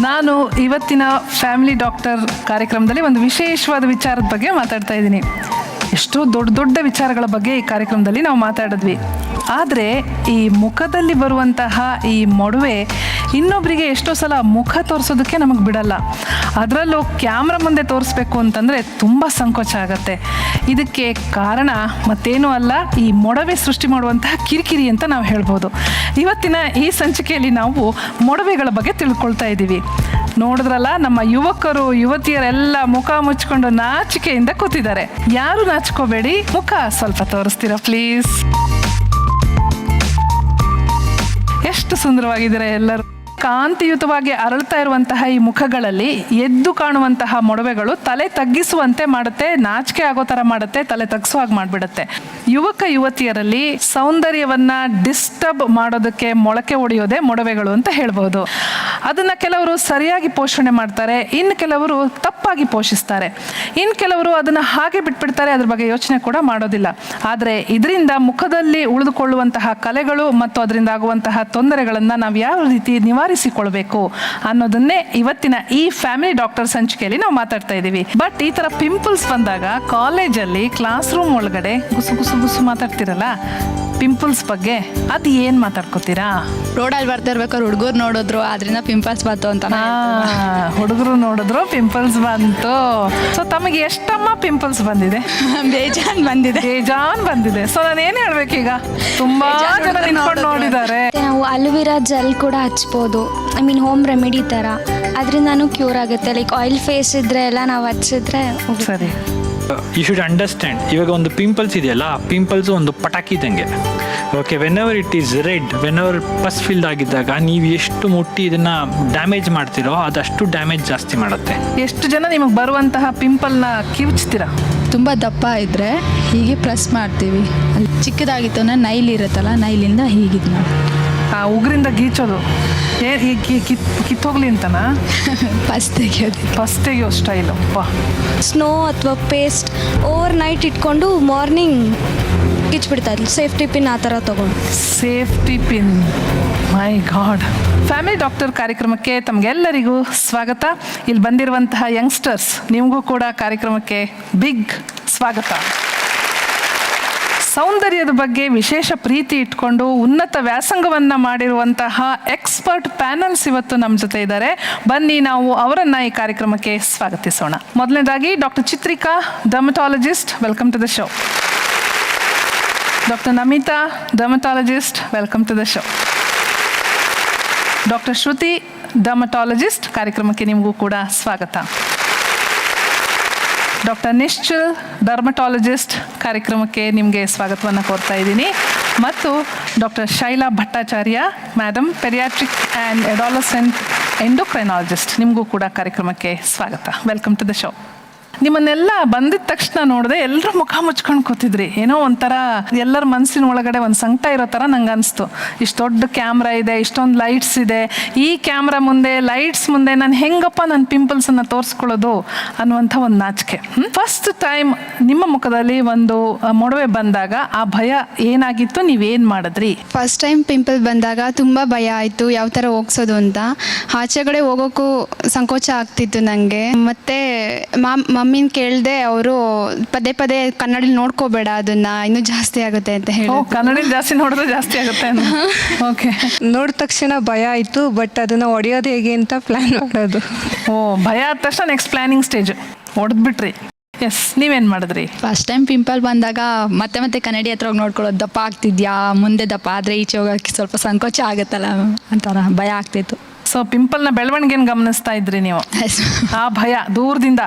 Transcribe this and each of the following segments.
ನಾನು ಇವತ್ತಿನ family doctor ಕಾರ್ಯಕ್ರಮದಲ್ಲಿ ಒಂದು ವಿಶೇಷವಾದ ವಿಚಾರದ ಬಗ್ಗೆ ಮಾತಾಡ್ತಾ ಇದ್ದೀನಿ. ಎಷ್ಟೋ ದೊಡ್ಡ ದೊಡ್ಡ ವಿಚಾರಗಳ ಬಗ್ಗೆ ಈ ಕಾರ್ಯಕ್ರಮದಲ್ಲಿ ನಾವು ಮಾತಾಡಿದ್ವಿ. ಆದರೆ ಈ ಮುಖದಲ್ಲಿ ಬರುವಂತಹ ಈ ಮೊಡವೆ ಇನ್ನೊಬ್ಬರಿಗೆ ಎಷ್ಟೋ ಸಲ ಮುಖ ತೋರಿಸೋದಕ್ಕೆ ನಮಗೆ ಬಿಡಲ್ಲ. ಅದರಲ್ಲೂ ಕ್ಯಾಮ್ರಾ ಮುಂದೆ ತೋರಿಸ್ಬೇಕು ಅಂತಂದರೆ ತುಂಬ ಸಂಕೋಚ ಆಗುತ್ತೆ. ಇದಕ್ಕೆ ಕಾರಣ ಮತ್ತೇನೂ ಅಲ್ಲ, ಈ ಮೊಡವೆ ಸೃಷ್ಟಿ ಮಾಡುವಂತಹ ಕಿರಿಕಿರಿ ಅಂತ ನಾವು ಹೇಳ್ಬೋದು. ಇವತ್ತಿನ ಈ ಸಂಚಿಕೆಯಲ್ಲಿ ನಾವು ಮೊಡವೆಗಳ ಬಗ್ಗೆ ತಿಳ್ಕೊಳ್ತಾ ಇದ್ದೀವಿ. ನೋಡಿದ್ರಲ್ಲ, ನಮ್ಮ ಯುವಕರು ಯುವತಿಯರೆಲ್ಲ ಮುಖ ಮುಚ್ಕೊಂಡು ನಾಚಿಕೆಯಿಂದ ಕೂತಿದ್ದಾರೆ. ಯಾರು ನಾಚ್ಕೋಬೇಡಿ, ಮುಖ ಸ್ವಲ್ಪ ತೋರಿಸ್ತೀರಾ ಪ್ಲೀಸ್? ಎಷ್ಟು ಸುಂದರವಾಗಿದ್ದಾರೆ ಎಲ್ಲರೂ. ಕಾಂತಿಯುತವಾಗಿ ಅರಳ್ತಾ ಇರುವಂತಹ ಈ ಮುಖಗಳಲ್ಲಿ ಎದ್ದು ಕಾಣುವಂತಹ ಮೊಡವೆಗಳು ತಲೆ ತಗ್ಗಿಸುವಂತೆ ಮಾಡುತ್ತೆ, ನಾಚಿಕೆ ಆಗೋ ಥರ ಮಾಡುತ್ತೆ, ತಲೆ ತಗ್ಗಿಸೋ ಹಾಗೆ ಮಾಡಿಬಿಡುತ್ತೆ. ಯುವಕ ಯುವತಿಯರಲ್ಲಿ ಸೌಂದರ್ಯವನ್ನ ಡಿಸ್ಟರ್ಬ್ ಮಾಡೋದಕ್ಕೆ ಮೊಳಕೆ ಹೊಡೆಯೋದೇ ಮೊಡವೆಗಳು ಅಂತ ಹೇಳ್ಬೋದು. ಅದನ್ನ ಕೆಲವರು ಸರಿಯಾಗಿ ಪೋಷಣೆ ಮಾಡ್ತಾರೆ, ಇನ್ನು ಕೆಲವರು ತಪ್ಪಾಗಿ ಪೋಷಿಸ್ತಾರೆ, ಇನ್ನು ಕೆಲವರು ಅದನ್ನ ಹಾಗೆ ಬಿಟ್ಬಿಡ್ತಾರೆ, ಅದ್ರ ಬಗ್ಗೆ ಯೋಚನೆ ಕೂಡ ಮಾಡೋದಿಲ್ಲ. ಆದರೆ ಇದರಿಂದ ಮುಖದಲ್ಲಿ ಉಳಿದುಕೊಳ್ಳುವಂತಹ ಕಲೆಗಳು ಮತ್ತು ಅದರಿಂದ ಆಗುವಂತಹ ತೊಂದರೆಗಳನ್ನು ನಾವು ಯಾವ ರೀತಿ ನಿವಾರಿಸಿಕೊಳ್ಬೇಕು ಅನ್ನೋದನ್ನೇ ಇವತ್ತಿನ ಈ ಫ್ಯಾಮಿಲಿ ಡಾಕ್ಟರ್ ಸಂಚಿಕೆಯಲ್ಲಿ ನಾವು ಮಾತಾಡ್ತಾ ಇದ್ದೀವಿ. ಬಟ್ ಈ ತರ ಪಿಂಪಲ್ಸ್ ಬಂದಾಗ ಕಾಲೇಜಲ್ಲಿ ಕ್ಲಾಸ್ ರೂಮ್ ಒಳಗಡೆ ಗುಸು ಗುಸು ಗುಸು ಮಾತಾಡ್ತಿರಲ್ಲ, ಪಿಂಪಲ್ಸ್ ಬಗ್ಗೆ ಅದು ಏನ್ ಮಾತಾಡ್ಕೋತೀರಾ? ರೋಡಲ್ಲಿ ಬರ್ತಾ ಇರ್ಬೇಕಾದ್ರೆ ಹುಡುಗರು ನೋಡಿದ್ರು, ಆದ್ರಿಂದ ಪಿಂಪಲ್ಸ್ ಬಂತು ಅಂತ. ಹುಡುಗರು ನೋಡಿದ್ರು ಪಿಂಪಲ್ಸ್ ಬಂತು. ಸೊ ತಮಗೆ ಎಷ್ಟಮ್ಮ ಪಿಂಪಲ್ಸ್ ಬಂದಿದೆ? ಬೇಜಾನ್ ಬಂದಿದೆ. ಬೇಜಾನ್ ಬಂದಿದೆ. ಸೊ ನಾನು ಏನ್ ಹೇಳ್ಬೇಕೀಗ? ತುಂಬಾ ಜನ ನಿಂತ್ಕೊಂಡು ನೋಡಿದ್ದಾರೆ. ನಾವು ಅಲೋವೆರಾ ಜೆಲ್ ಕೂಡ ಹಚ್ಬೋದು, ಐ ಮೀನ್ ಹೋಮ್ ರೆಮಿಡಿ ಥರ. ಅದರಿಂದನೂ ಕ್ಯೂರ್ ಆಗುತ್ತೆ. ಲೈಕ್ ಆಯಿಲ್ ಫೇಸ್ ಇದ್ರೆ ಎಲ್ಲ ನಾವು ಹಚ್ಚಿದ್ರೆ ಸರಿ. ಯು ಶುಡ್ ಅಂಡರ್ಸ್ಟ್ಯಾಂಡ್, ಇವಾಗ ಒಂದು ಪಿಂಪಲ್ಸ್ ಇದೆಯಲ್ಲ, ಪಿಂಪಲ್ಸ್ ಒಂದು ಪಟಾಕಿ ಇದ್ದಂಗೆ. Okay, whenever it is red, whenever pus filled ಆಗಿದ್ದಾಗ ನೀವು ಎಷ್ಟು ಮುಟ್ಟಿ ಇದನ್ನ ಡ್ಯಾಮೇಜ್ ಮಾಡ್ತೀರೋ ಅದಷ್ಟು ಡ್ಯಾಮೇಜ್ ಜಾಸ್ತಿ ಮಾಡುತ್ತೆ. ಎಷ್ಟು ಜನ ನಿಮಗೆ ಬರುವಂತಹ ಪಿಂಪಲ್ನ ಕಿವುಚ್ತೀರಾ? ತುಂಬ ದಪ್ಪ ಇದ್ದರೆ ಹೀಗೆ ಪ್ರೆಸ್ ಮಾಡ್ತೀವಿ. ಅಲ್ಲಿ ಚಿಕ್ಕದಾಗಿತ್ತು ಅಂದರೆ ನೈಲ್ ಇರುತ್ತಲ್ಲ, ನೈಲಿಂದ ಹೀಗಿದ್ ಮಾಡಿ ಆ ಉಗ್ರಿಂದ ಗೀಚೋದು ಕಿತ್ತೋಗ್ಲಿ ಅಂತನಾ? ಫಸ್ಟ್ ತೆಗಿಯೋದು, ಫಸ್ಟ್ ತೆಗಿಯೋ ಸ್ಟೈಲು. ಸ್ನೋ ಅಥವಾ ಪೇಸ್ಟ್ ಓವರ್ ನೈಟ್ ಇಟ್ಕೊಂಡು ಮಾರ್ನಿಂಗ್ ಕಿಚ್ಬಿಡ್ತಾ ಇದ್ಲು. ಸೇಫ್ಟಿ ಪಿನ್ ಆ ಥರ ತೊಗೊಂಡು. ಸೇಫ್ಟಿ ಪಿನ್, ಮೈ ಗಾಡ್. ಫ್ಯಾಮಿಲಿ ಡಾಕ್ಟರ್ ಕಾರ್ಯಕ್ರಮಕ್ಕೆ ತಮಗೆಲ್ಲರಿಗೂ ಸ್ವಾಗತ. ಇಲ್ಲಿ ಬಂದಿರುವಂತಹ ಯಂಗ್ಸ್ಟರ್ಸ್, ನಿಮಗೂ ಕೂಡ ಕಾರ್ಯಕ್ರಮಕ್ಕೆ ಬಿಗ್ ಸ್ವಾಗತ. ಸೌಂದರ್ಯದ ಬಗ್ಗೆ ವಿಶೇಷ ಪ್ರೀತಿ ಇಟ್ಕೊಂಡು ಉನ್ನತ ವ್ಯಾಸಂಗವನ್ನ ಮಾಡಿರುವಂತಹ ಎಕ್ಸ್ಪರ್ಟ್ ಪ್ಯಾನಲ್ಸ್ ಇವತ್ತು ನಮ್ಮ ಜೊತೆ ಇದ್ದಾರೆ. ಬನ್ನಿ ನಾವು ಅವರನ್ನ ಈ ಕಾರ್ಯಕ್ರಮಕ್ಕೆ ಸ್ವಾಗತಿಸೋಣ. ಮೊದಲನೇದಾಗಿ doctor Chitrika, dermatologist, welcome to the show. Doctor Namita, dermatologist, welcome to the show. Doctor Shruti, dermatologist, ಕಾರ್ಯಕ್ರಮಕ್ಕೆ ನಿಮಗೂ ಕೂಡ ಸ್ವಾಗತ. ಡಾಕ್ಟರ್ ನಿಶ್ಚಲ್, ಡರ್ಮಟಾಲಜಿಸ್ಟ್, ಕಾರ್ಯಕ್ರಮಕ್ಕೆ ನಿಮಗೆ ಸ್ವಾಗತವನ್ನು ಕೋರ್ತಾ ಇದ್ದೀನಿ. ಮತ್ತು doctor Shaila Bhattacharya, madam, pediatric and adolescent endocrinologist, ನಿಮಗೂ ಕೂಡ ಕಾರ್ಯಕ್ರಮಕ್ಕೆ ಸ್ವಾಗತ. Welcome to the show. ನಿಮ್ಮನ್ನೆಲ್ಲ ಬಂದಿದ ತಕ್ಷಣ ನೋಡಿದೆ ಎಲ್ಲರೂ ಮುಖ ಮುಚ್ಕೊಂಡು ಕೂತಿದ್ರಿ. ಏನೋ ಒಂಥರ ಎಲ್ಲರ ಮನಸ್ಸಿನ ಒಳಗಡೆ ಒಂದು ಸಂಕಟ ಇರೋ ಥರ ನಂಗೆ ಅನಿಸ್ತು. ಇಷ್ಟು ದೊಡ್ಡ ಕ್ಯಾಮ್ರಾ ಇದೆ, ಇಷ್ಟೊಂದು ಲೈಟ್ಸ್ ಇದೆ, ಈ ಕ್ಯಾಮ್ರಾ ಮುಂದೆ, ಲೈಟ್ಸ್ ಮುಂದೆ ನಾನು ಹೆಂಗಪ್ಪ ನನ್ನ ಪಿಂಪಲ್ಸನ್ನು ತೋರಿಸ್ಕೊಳ್ಳೋದು ಅನ್ನುವಂಥ ಒಂದು ನಾಚಿಕೆ. ಫಸ್ಟ್ ಟೈಮ್ ನಿಮ್ಮ ಮುಖದಲ್ಲಿ ಒಂದು ಮೊಡವೆ ಬಂದಾಗ ಆ ಭಯ ಏನಾಗಿತ್ತು? ನೀವೇನು ಮಾಡಿದ್ರಿ? ಫಸ್ಟ್ ಟೈಮ್ ಪಿಂಪಲ್ ಬಂದಾಗ ತುಂಬ ಭಯ ಆಯಿತು, ಯಾವ ಥರ ಹೋಗ್ಸೋದು ಅಂತ. ಆಚೆಗಡೆ ಹೋಗೋಕ್ಕೂ ಸಂಕೋಚ ಆಗ್ತಿತ್ತು ನನಗೆ. ಮತ್ತು ಮಮ್ಮಿನ ಕೇಳಿದೆ, ಅವರು ಪದೇ ಪದೇ ಕನ್ನಡಲ್ಲಿ ನೋಡ್ಕೋಬೇಡ, ಅದನ್ನ ಇನ್ನೂ ಜಾಸ್ತಿ ಆಗುತ್ತೆ ಅಂತ ಹೇಳಿ. ಕನ್ನಡದಲ್ಲಿ ಜಾಸ್ತಿ ನೋಡಿದ್ರೆ ಜಾಸ್ತಿ ಆಗುತ್ತೆ. ಓಕೆ, ನೋಡಿದ ತಕ್ಷಣ ಭಯ ಆಯಿತು, ಬಟ್ ಅದನ್ನು ಹೊಡೆಯೋದು ಹೇಗೆ ಅಂತ ಪ್ಲ್ಯಾನ್ ಮಾಡೋದು. ಭಯ ಆದ ತಕ್ಷಣ ನೆಕ್ಸ್ಟ್ ಪ್ಲಾನಿಂಗ್ ಸ್ಟೇಜ್ ಹೊಡೆದ್ಬಿಟ್ರಿ. ಎಸ್, ನೀವೇನು ಮಾಡಿದ್ರಿ? ಫಸ್ಟ್ ಟೈಮ್ ಪಿಂಪಲ್ ಬಂದಾಗ ಮತ್ತೆ ಮತ್ತೆ ಕನ್ನಡಿ ಹತ್ರ ಹೋಗಿ ನೋಡ್ಕೊಳ್ಳೋದು, ದಪ್ಪ ಆಗ್ತಿದ್ಯಾ, ಮುಂದೆ ದಪ್ಪ ಆದರೆ ಈಚೆ ಹೋಗೋಕ್ಕೆ ಸ್ವಲ್ಪ ಸಂಕೋಚ ಆಗುತ್ತಲ್ಲ ಅಂತಾರ ಭಯ ಆಗ್ತಿತ್ತು. ಸೊ ಪಿಂಪಲ್ನ ಬೆಳವಣಿಗೆನ ಗಮನಿಸ್ತಾ ಇದ್ರಿ ನೀವು? ಆ ಭಯ ದೂರದಿಂದ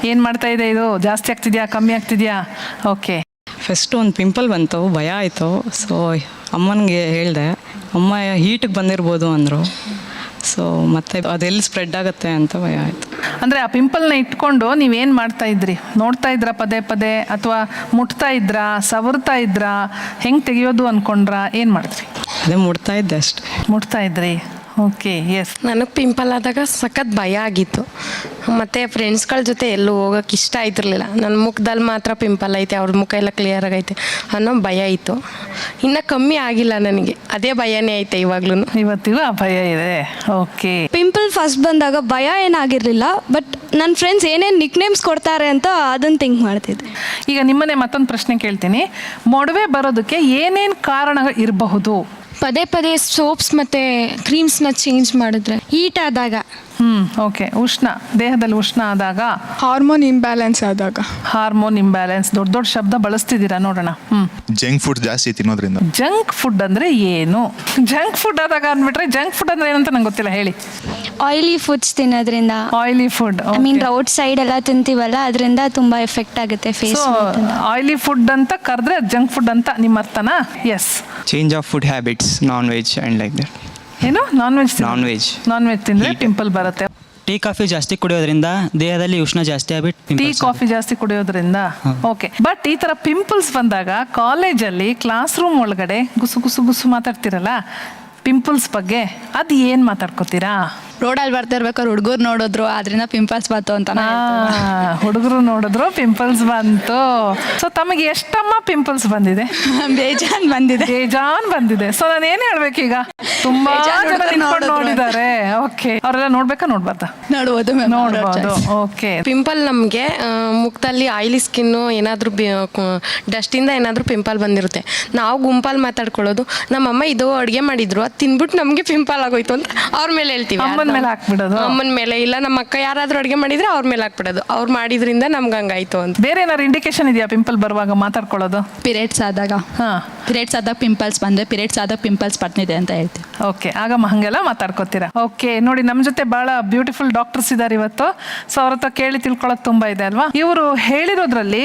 ಏನು ಮಾಡ್ತಾ ಇದೆ, ಇದು ಜಾಸ್ತಿ ಆಗ್ತಿದ್ಯಾ, ಕಮ್ಮಿ ಆಗ್ತಿದ್ಯಾ? ಓಕೆ. ಫಸ್ಟು ಒಂದು ಪಿಂಪಲ್ ಬಂತು, ಭಯ ಆಯಿತು. ಸೊ ಅಮ್ಮನಿಗೆ ಹೇಳಿದೆ, ಅಮ್ಮ ಹೀಟಿಗೆ ಬಂದಿರ್ಬೋದು ಅಂದರು. ಸೊ ಮತ್ತೆ ಅದೆಲ್ಲಿ ಸ್ಪ್ರೆಡ್ ಆಗುತ್ತೆ ಅಂತ ಭಯ ಆಯಿತು. ಅಂದರೆ ಆ ಪಿಂಪಲ್ನ ಇಟ್ಕೊಂಡು ನೀವೇನು ಮಾಡ್ತಾ ಇದ್ರಿ? ನೋಡ್ತಾ ಇದ್ರಾ ಪದೇ ಪದೇ, ಅಥವಾ ಮುಟ್ತಾ ಇದ್ರಾ, ಸವರ್ತಾ ಇದ್ರಾ, ಹೆಂಗೆ ತೆಗಿಯೋದು ಅಂದ್ಕೊಂಡ್ರಾ, ಏನು ಮಾಡಿದ್ರಿ? ಅದೇ ಮುಡ್ತಾ ಇದ್ದೆ ಅಷ್ಟೇ. ಮುಟ್ತಾ ಇದ್ರಿ. Okay, S. ನನಗೆ ಪಿಂಪಲ್ ಆದಾಗ ಸಖತ್ ಭಯ ಆಗಿತ್ತು. ಮತ್ತು ಫ್ರೆಂಡ್ಸ್ಗಳ ಜೊತೆ ಎಲ್ಲೂ ಹೋಗೋಕೆ ಇಷ್ಟ ಆಯ್ತಿರ್ಲಿಲ್ಲ. ನನ್ನ ಮುಖದಲ್ಲಿ ಮಾತ್ರ ಪಿಂಪಲ್ ಐತೆ, ಅವ್ರ ಮುಖ ಎಲ್ಲ ಕ್ಲಿಯರ್ ಆಗೈತೆ ಅನ್ನೋ ಭಯ ಇತ್ತು. ಇನ್ನು ಕಮ್ಮಿ ಆಗಿಲ್ಲ ನನಗೆ, ಅದೇ ಭಯನೇ ಐತೆ ಇವಾಗ್ಲೂ. ಇವತ್ತಿಗೂ ಆ ಭಯ ಇದೆ. ಓಕೆ. ಪಿಂಪಲ್ ಫಸ್ಟ್ ಬಂದಾಗ ಭಯ ಏನಾಗಿರಲಿಲ್ಲ, ಬಟ್ ನನ್ನ ಫ್ರೆಂಡ್ಸ್ ಏನೇನು ನಿಕ್ ನೇಮ್ಸ್ ಕೊಡ್ತಾರೆ ಅಂತ ಅದನ್ನು ಥಿಂಕ್ ಮಾಡ್ತಿದ್ದೆ. ಈಗ ನಿಮ್ಮನ್ನೇ ಮತ್ತೊಂದು ಪ್ರಶ್ನೆ ಕೇಳ್ತೀನಿ. ಮೊಡವೆ ಬರೋದಕ್ಕೆ ಏನೇನು ಕಾರಣ ಇರಬಹುದು? ಪದೇ ಪದೇ ಸೋಪ್ಸ್ ಮತ್ತು ಕ್ರೀಮ್ಸ್ನ ಚೇಂಜ್ ಮಾಡಿದ್ರೆ, ಹೀಟ್ ಆದಾಗ, ಓಕೆ. ಉಷ್ಣ, ದೇಹದಲ್ಲಿ ಉಷ್ಣ ಆದಾಗ, ಹಾರ್ಮೋನ್ ಇಂಬ್ಯಾಲೆನ್ಸ್ ಆದಾಗ. Hormone imbalance. ದೊಡ್ಡ ದೊಡ್ಡ ಶಬ್ದ ಬಳಸ್ತಿದ್ದೀರಾ, ನೋಡೋಣ. ಜಂಕ್ ಫುಡ್ ಜಾಸ್ತಿ ತಿನ್ನೋದ್ರಿಂದ. ಜಂಕ್ ಫುಡ್ ಅಂದರೆ ಏನು? ಜಂಕ್ ಫುಡ್ ಆದಾಗ ಅಂದ್ಬಿಟ್ರೆ ಜಂಕ್ ಫುಡ್ ಅಂದರೆ ಏನಂತ ನಂಗೆ ಗೊತ್ತಿಲ್ಲ, ಹೇಳಿ. ಆಯಿಲಿ ಫುಡ್ಸ್ ತಿನ್ನೋದ್ರಿಂದ, oily food, I mean road side ಎಲ್ಲ ತಿಂತೀವಲ್ಲ, ಅದರಿಂದ ತುಂಬ ಎಫೆಕ್ಟ್ ಆಗುತ್ತೆ ಫೇಸ್. ಆಯಿಲಿ ಫುಡ್ ಅಂತ ಕರೆದ್ರೆ ಜಂಕ್ ಫುಡ್ ಅಂತ ನಿಮ್ಮ ಅರ್ಥನಾ? Yes. Change of food habits, non veg and like that. ಏನು? ನಾನ್ ವೆಜ್ ತಿಂದರೆ ಪಿಂಪಲ್ ಬರುತ್ತೆ. ಟೀ ಕಾಫಿ ಜಾಸ್ತಿ ಕುಡಿಯೋದ್ರಿಂದ ದೇಹದಲ್ಲಿ ಉಷ್ಣ ಜಾಸ್ತಿ ಆಗ್ಬಿಟ್ಟು ಟೀ ಕಾಫಿ ಜಾಸ್ತಿ ಕುಡಿಯೋದ್ರಿಂದ. ಓಕೆ. ಬಟ್ ಈ ಥರ ಪಿಂಪಲ್ಸ್ ಬಂದಾಗ ಕಾಲೇಜಲ್ಲಿ ಕ್ಲಾಸ್ ರೂಮ್ ಒಳಗಡೆ ಗುಸು ಗುಸು ಗುಸು ಮಾತಾಡ್ತಿರಲ್ಲ ಪಿಂಪಲ್ಸ್ ಬಗ್ಗೆ, ಅದು ಏನು ಮಾತಾಡ್ಕೋತೀರಾ? ರೋಡಲ್ಲಿ ಬರ್ತಿರ್ಬೇಕಾದ್ರೆ ಹುಡುಗರು ನೋಡಿದ್ರು, ಅದರಿಂದ ಪಿಂಪಲ್ಸ್ ಬಂತು ಅಂತ. ಹುಡುಗರು ನೋಡಿದ್ರು ಪಿಂಪಲ್ಸ್ ಬಂತು. ಸೊ ತಮಗೆ ಎಷ್ಟಮ್ಮ ಪಿಂಪಲ್ಸ್ ಬಂದಿದೆ? ಬೇಜಾನ್ ಬಂದಿದೆ. ಬೇಜಾನ್ ಬಂದಿದೆ. ಸೊ ನಾನು ಏನು ಹೇಳ್ಬೇಕೀಗ? ತುಂಬಾ ಜನ ನಿಂತ್ಕೊಂಡು ನೋಡಿದ್ದಾರೆ. ಓಕೆ. ಅವರೆಲ್ಲ ನೋಡ್ಬೇಕಾ ನೋಡ್ಬಾರ್ದಾ? ನೋಡ್ಬೋದು. ನೋಡ್ಬೋದು. ಓಕೆ. ಪಿಂಪಲ್ ನಮಗೆ ಮುಖದಲ್ಲಿ ಆಯಿಲಿ ಸ್ಕಿನ್ನು, ಏನಾದರೂ ಡಸ್ಟಿಂದ ಏನಾದರೂ ಪಿಂಪಲ್ ಬಂದಿರುತ್ತೆ. ನಾವು ಗುಂಪಲ್ಲಿ ಮಾತಾಡ್ಕೊಳ್ಳೋದು, ನಮ್ಮಮ್ಮ ಇದು ಅಡುಗೆ ಮಾಡಿದ್ರು, ಅದು ತಿನ್ಬಿಟ್ಟು ನಮಗೆ ಪಿಂಪಲ್ ಆಗೋಯ್ತು ಅಂತ ಅವ್ರ ಮೇಲೆ ಹೇಳ್ತೀವಿ. ಅಮ್ಮನ ಮೇಲೆ ಹಾಕ್ಬಿಡೋದು. ಅಮ್ಮನ ಮೇಲೆ, ಇಲ್ಲ ನಮ್ಮ ಅಕ್ಕ ಯಾರಾದರೂ ಅಡುಗೆ ಮಾಡಿದ್ರೆ ಅವ್ರ ಮೇಲೆ ಹಾಕ್ಬಿಡೋದು, ಅವ್ರು ಮಾಡಿದ್ರಿಂದ ನಮ್ಗೆ ಹಂಗಾಯ್ತು ಅಂತ. ಬೇರೆ ಏನಾದ್ರು ಇಂಡಿಕೇಶನ್ ಇದೆಯಾ ಪಿಂಪಲ್ ಬರುವಾಗ ಮಾತಾಡ್ಕೊಳ್ಳೋದು? ಪಿರಿಯಡ್ಸ್ ಆದಾಗ. ಪಿರಿಯಡ್ಸ್ ಆದಾಗ ಪಿಂಪಲ್ಸ್ ಬಂದರೆ, ಪಿರಿಯಡ್ಸ್ ಆದಾಗ ಪಿಂಪಲ್ಸ್ ಬರ್ತಿದೆ ಅಂತ ಹೇಳ್ತೀವಿ. ಓಕೆ. ಆಗ ಹಂಗೆಲ್ಲ ಮಾತಾಡ್ಕೋತೀರಾ. ಓಕೆ. ನೋಡಿ, ನಮ್ಮ ಜೊತೆ ಭಾಳ ಬ್ಯೂಟಿಫುಲ್ ಡಾಕ್ಟರ್ಸ್ ಇದ್ದಾರೆ ಇವತ್ತು. ಸೊ ಅವ್ರ ಹತ್ರ ಕೇಳಿ ತಿಳ್ಕೊಳ್ಳೋದು ತುಂಬ ಇದೆ ಅಲ್ವಾ? ಇವರು ಹೇಳಿರೋದ್ರಲ್ಲಿ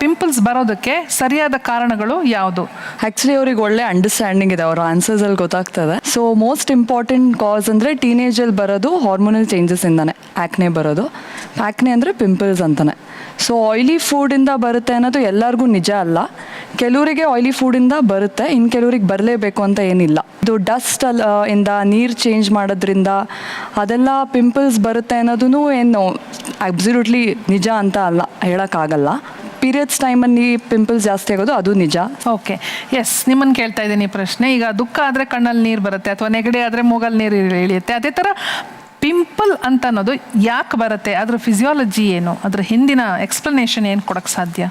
ಪಿಂಪಲ್ಸ್ ಬರೋದಕ್ಕೆ ಸರಿಯಾದ ಕಾರಣಗಳು ಯಾವುದು? ಆ್ಯಕ್ಚುಲಿ ಅವ್ರಿಗೆ ಒಳ್ಳೆ ಅಂಡರ್ಸ್ಟ್ಯಾಂಡಿಂಗ್ ಇದೆ, ಅವ್ರ ಆನ್ಸರ್ಸಲ್ಲಿ ಗೊತ್ತಾಗ್ತದೆ. ಸೊ ಮೋಸ್ಟ್ ಇಂಪಾರ್ಟೆಂಟ್ ಕಾಸ್ ಅಂದರೆ ಟೀನೇಜಲ್ಲಿ ಬರೋದು ಹಾರ್ಮೋನಲ್ ಚೇಂಜಸ್ಸಿಂದನೇ ಆ್ಯಕ್ನೆ ಬರೋದು. ಆ್ಯಕ್ನೆ ಅಂದರೆ ಪಿಂಪಲ್ಸ್ ಅಂತಾನೆ. ಸೊ ಆಯಿಲಿ ಫುಡ್ಡಿಂದ ಬರುತ್ತೆ ಅನ್ನೋದು ಎಲ್ಲರಿಗೂ ನಿಜ ಅಲ್ಲ. ಕೆಲವರಿಗೆ ಆಯಿಲಿ ಫುಡ್ಡಿಂದ ಬರುತ್ತೆ, ಇನ್ನು ಕೆಲವ್ರಿಗೆ ಬರಲೇಬೇಕು ಅಂತ ಏನಿಲ್ಲ. ಇದು ಡಸ್ಟ್ ಇಂದ ನೀರು ಚೇಂಜ್ ಮಾಡೋದ್ರಿಂದ ಅದೆಲ್ಲ ಪಿಂಪಲ್ಸ್ ಬರುತ್ತೆ ಅನ್ನೋದೂ ಏನು ಅಬ್ಸಲ್ಯೂಟ್ಲಿ ನಿಜ ಅಂತ ಅಲ್ಲ, ಹೇಳೋಕ್ಕಾಗಲ್ಲ. ಪೀರಿಯಡ್ಸ್ ಟೈಮಲ್ಲಿ ಪಿಂಪಲ್ಸ್ ಜಾಸ್ತಿ ಆಗೋದು ಅದು ನಿಜ. ಓಕೆ. ಎಸ್. ನಿಮ್ಮನ್ನು ಕೇಳ್ತಾ ಇದ್ದೀನಿ ಪ್ರಶ್ನೆ. ಈಗ ದುಃಖ ಆದರೆ ಕಣ್ಣಲ್ಲಿ ನೀರು ಬರುತ್ತೆ, ಅಥವಾ ನೆಗಡಿ ಆದರೆ ಮೂಗಲ್ಲಿ ನೀರು ಇಳಿಯುತ್ತೆ. ಅದೇ ಥರ ಪಿಂಪಲ್ ಅಂತ ಅನ್ನೋದು ಯಾಕೆ ಬರುತ್ತೆ? ಅದ್ರ ಫಿಸಿಯಾಲಜಿ ಏನು? ಅದ್ರ ಹಿಂದಿನ ಎಕ್ಸ್ಪ್ಲನೇಷನ್ ಏನು ಕೊಡೋಕ್ಕೆ ಸಾಧ್ಯ?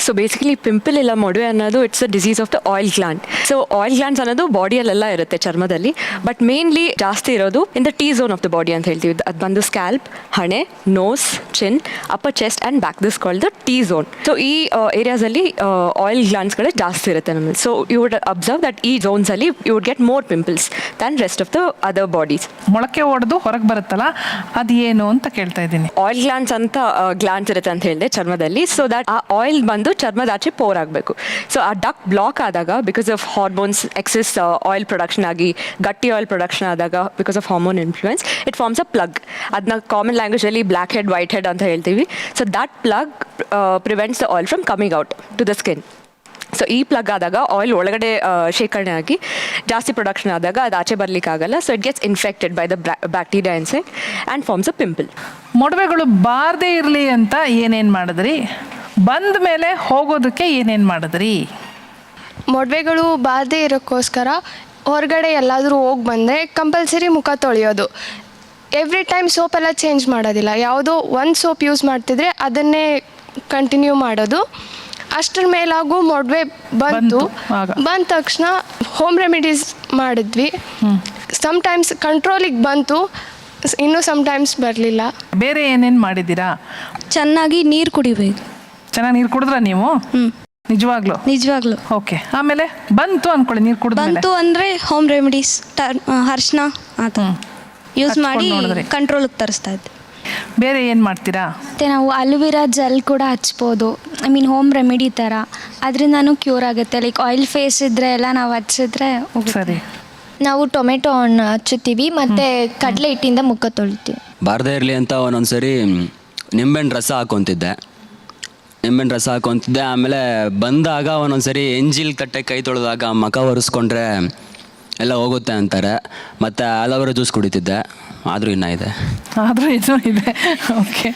ಸೊ ಬೇಸಿಕಲಿ ಪಿಂಪಲ್ ಇಲ್ಲ ಮೊಡವೆ ಅನ್ನೋದು it's a disease of the oil gland. So oil glands ಅನ್ನೋದು ಬಾಡಿಯಲ್ಲೆಲ್ಲ ಇರುತ್ತೆ, ಚರ್ಮದಲ್ಲಿ. ಬಟ್ ಮೇನ್ಲಿ ಜಾಸ್ತಿ ಇರೋದು in the T zone of the body ಅಂತ ಹೇಳ್ತೀವಿ. ಅದು ಬಂದು ಸ್ಕ್ಯಾಲ್ಪ್, ಹಣೆ, nose, chin, upper chest and back. This called the T zone. So ಈ ಏರಿಯಾಸಲ್ಲಿ ಆಯಿಲ್ ಗ್ಲ್ಯಾಂಡ್ಸ್ಗಳೇ ಜಾಸ್ತಿ ಇರುತ್ತೆ ನಮ್ಮಲ್ಲಿ. So you would observe that ಈ ಝೋನ್ಸಲ್ಲಿ you would get more pimples than rest of the other bodies. ಮೊಳಕೆ ಹೊಡೆದು ಹೊರಗೆ ಬರುತ್ತಲ್ಲ, ಅದು ಏನು ಅಂತ ಕೇಳ್ತಾ ಇದ್ದೀನಿ. ಆಯಿಲ್ ಗ್ಲ್ಯಾಂಡ್ಸ್ ಅಂತ ಗ್ಲ್ಯಾಂಡ್ಸ್ ಇರುತ್ತೆ ಅಂತ ಹೇಳಿದೆ ಚರ್ಮದಲ್ಲಿ. ಸೊ ದಟ್ ಆ ಆಯಿಲ್ ಬಂದು ಚರ್ಮದಾಚೆ ಪೋರ್ ಆಗಬೇಕು. ಸೊ ಆ ಡಕ್ ಬ್ಲಾಕ್ ಆದಾಗ, because of hormones excess oil production ಆಗಿ, ಗಟ್ಟಿ ಆಯಿಲ್ ಪ್ರೊಡಕ್ಷನ್ ಆದಾಗ, because of hormone influence, it forms a plug. ಅದನ್ನ ಕಾಮನ್ ಲ್ಯಾಂಗ್ವೇಜಲ್ಲಿ ಬ್ಲ್ಯಾಕ್ ಹೆಡ್, ವೈಟ್ ಹೆಡ್ ಅಂತ ಹೇಳ್ತೀವಿ. So that plug prevents the oil from coming out to the skin. So ಈ plug ಆದಾಗ oil ಒಳಗಡೆ ಶೇಖರಣೆ ಆಗಿ ಜಾಸ್ತಿ ಪ್ರೊಡಕ್ಷನ್ ಆದಾಗ ಅದು ಆಚೆ ಬರಲಿಕ್ಕಾಗಲ್ಲ. So it gets infected by the bacteria inside and forms a pimple. ಮೊಡವೆಗಳು ಬಾರದೇ ಇರಲಿ ಅಂತ ಏನೇನು ಮಾಡಿದ್ರಿ? ಬಂದ ಮೇಲೆ ಹೋಗೋದಕ್ಕೆ ಏನೇನು ಮಾಡಿದ್ರಿ? ಮೊಡವೆಗಳು ಬಾರದೇ ಇರೋಕ್ಕೋಸ್ಕರ ಹೊರಗಡೆ ಎಲ್ಲಾದರೂ ಹೋಗಿ ಬಂದರೆ ಕಂಪಲ್ಸರಿ ಮುಖ ತೊಳೆಯೋದು. ಎವ್ರಿ ಟೈಮ್ ಸೋಪೆಲ್ಲ ಚೇಂಜ್ ಮಾಡೋದಿಲ್ಲ. ಯಾವುದೋ ಒಂದು ಸೋಪ್ ಯೂಸ್ ಮಾಡ್ತಿದ್ರೆ ಅದನ್ನೇ ಕಂಟಿನ್ಯೂ ಮಾಡೋದು. ಅಷ್ಟರ ಮೇಲಾಗೂ ಮೊಡವೆ ಬಂದ ತಕ್ಷಣ ಹೋಮ್ ರೆಮಿಡೀಸ್ ಮಾಡಿದ್ವಿ. ಸಮ್ಟೈಮ್ಸ್ ಕಂಟ್ರೋಲಿಗೆ ಬಂತು, ಇನ್ನೂ ಸಮ್ಟೈಮ್ಸ್ ಬರಲಿಲ್ಲ. ಬೇರೆ ಏನೇನು ಮಾಡಿದ್ದೀರಾ? ಚೆನ್ನಾಗಿ ನೀರು ಕುಡಿಬೇಕು. ಚೆನ್ನಾಗಿ ನೀರು ಕುಡಿದ್ರ ನೀವು? ನಿಜವಾಗ್ಲೂ? ಓಕೆ. ಆಮೇಲೆ ಬಂತು ಅನ್ಕೊಳ್ಳಿ, ನೀರು ಕುಡಿದ್ಮೇಲೆ ಬಂತು ಅಂದರೆ ಹೋಮ್ ರೆಮಿಡೀಸ್, ಅರ್ಶಿನ ಆತ ಯೂಸ್ ಮಾಡಿ ಕಂಟ್ರೋಲಿಗೆ ತರಿಸ್ತಾ ಇದ್ದೆ. ಬೇರೆ ಏನು ಮಾಡ್ತೀರಾ? ಮತ್ತು ನಾವು ಅಲೋವೆರಾ ಜೆಲ್ ಕೂಡ ಹಚ್ಬೋದು. ಐ ಮೀನ್ ಹೋಮ್ ರೆಮಿಡಿ ಥರ, ಅದರಿಂದನೂ ಕ್ಯೂರ್ ಆಗುತ್ತೆ. ಲೈಕ್ ಆಯಿಲ್ ಫೇಸ್ ಇದ್ದರೆ ಎಲ್ಲ ನಾವು ಹಚ್ಚಿದ್ರೆ ಸರಿ. ನಾವು ಟೊಮೆಟೊ ಹಣ್ಣು ಹಚ್ಚುತ್ತೀವಿ ಮತ್ತು ಕಡಲೆ ಹಿಟ್ಟಿಂದ ಮುಖ ತೊಳಿತೀವಿ. ಬಾರದೇ ಇರಲಿ ಅಂತ ಒಂದೊಂದ್ಸರಿ ನಿಂಬೆಹಣ್ಣು ರಸ ಹಾಕ್ಕೊತಿದ್ದೆ. ಆಮೇಲೆ ಬಂದಾಗ ಒಂದೊಂದ್ಸರಿ ಎಂಜಿಲ್ ಕಟ್ಟೆ ಕೈ ತೊಳೆದಾಗ ಮುಖ ಒರೆಸ್ಕೊಂಡ್ರೆ ಎಲ್ಲ ಹೋಗುತ್ತೆ ಅಂತಾರೆ. ಮತ್ತು ಆಲೋವೆರಾ ಜ್ಯೂಸ್ ಕುಡಿತಿದ್ದೆ, ಆದರೂ ಇನ್ನೂ ಇದೆ. ಓಕೆ.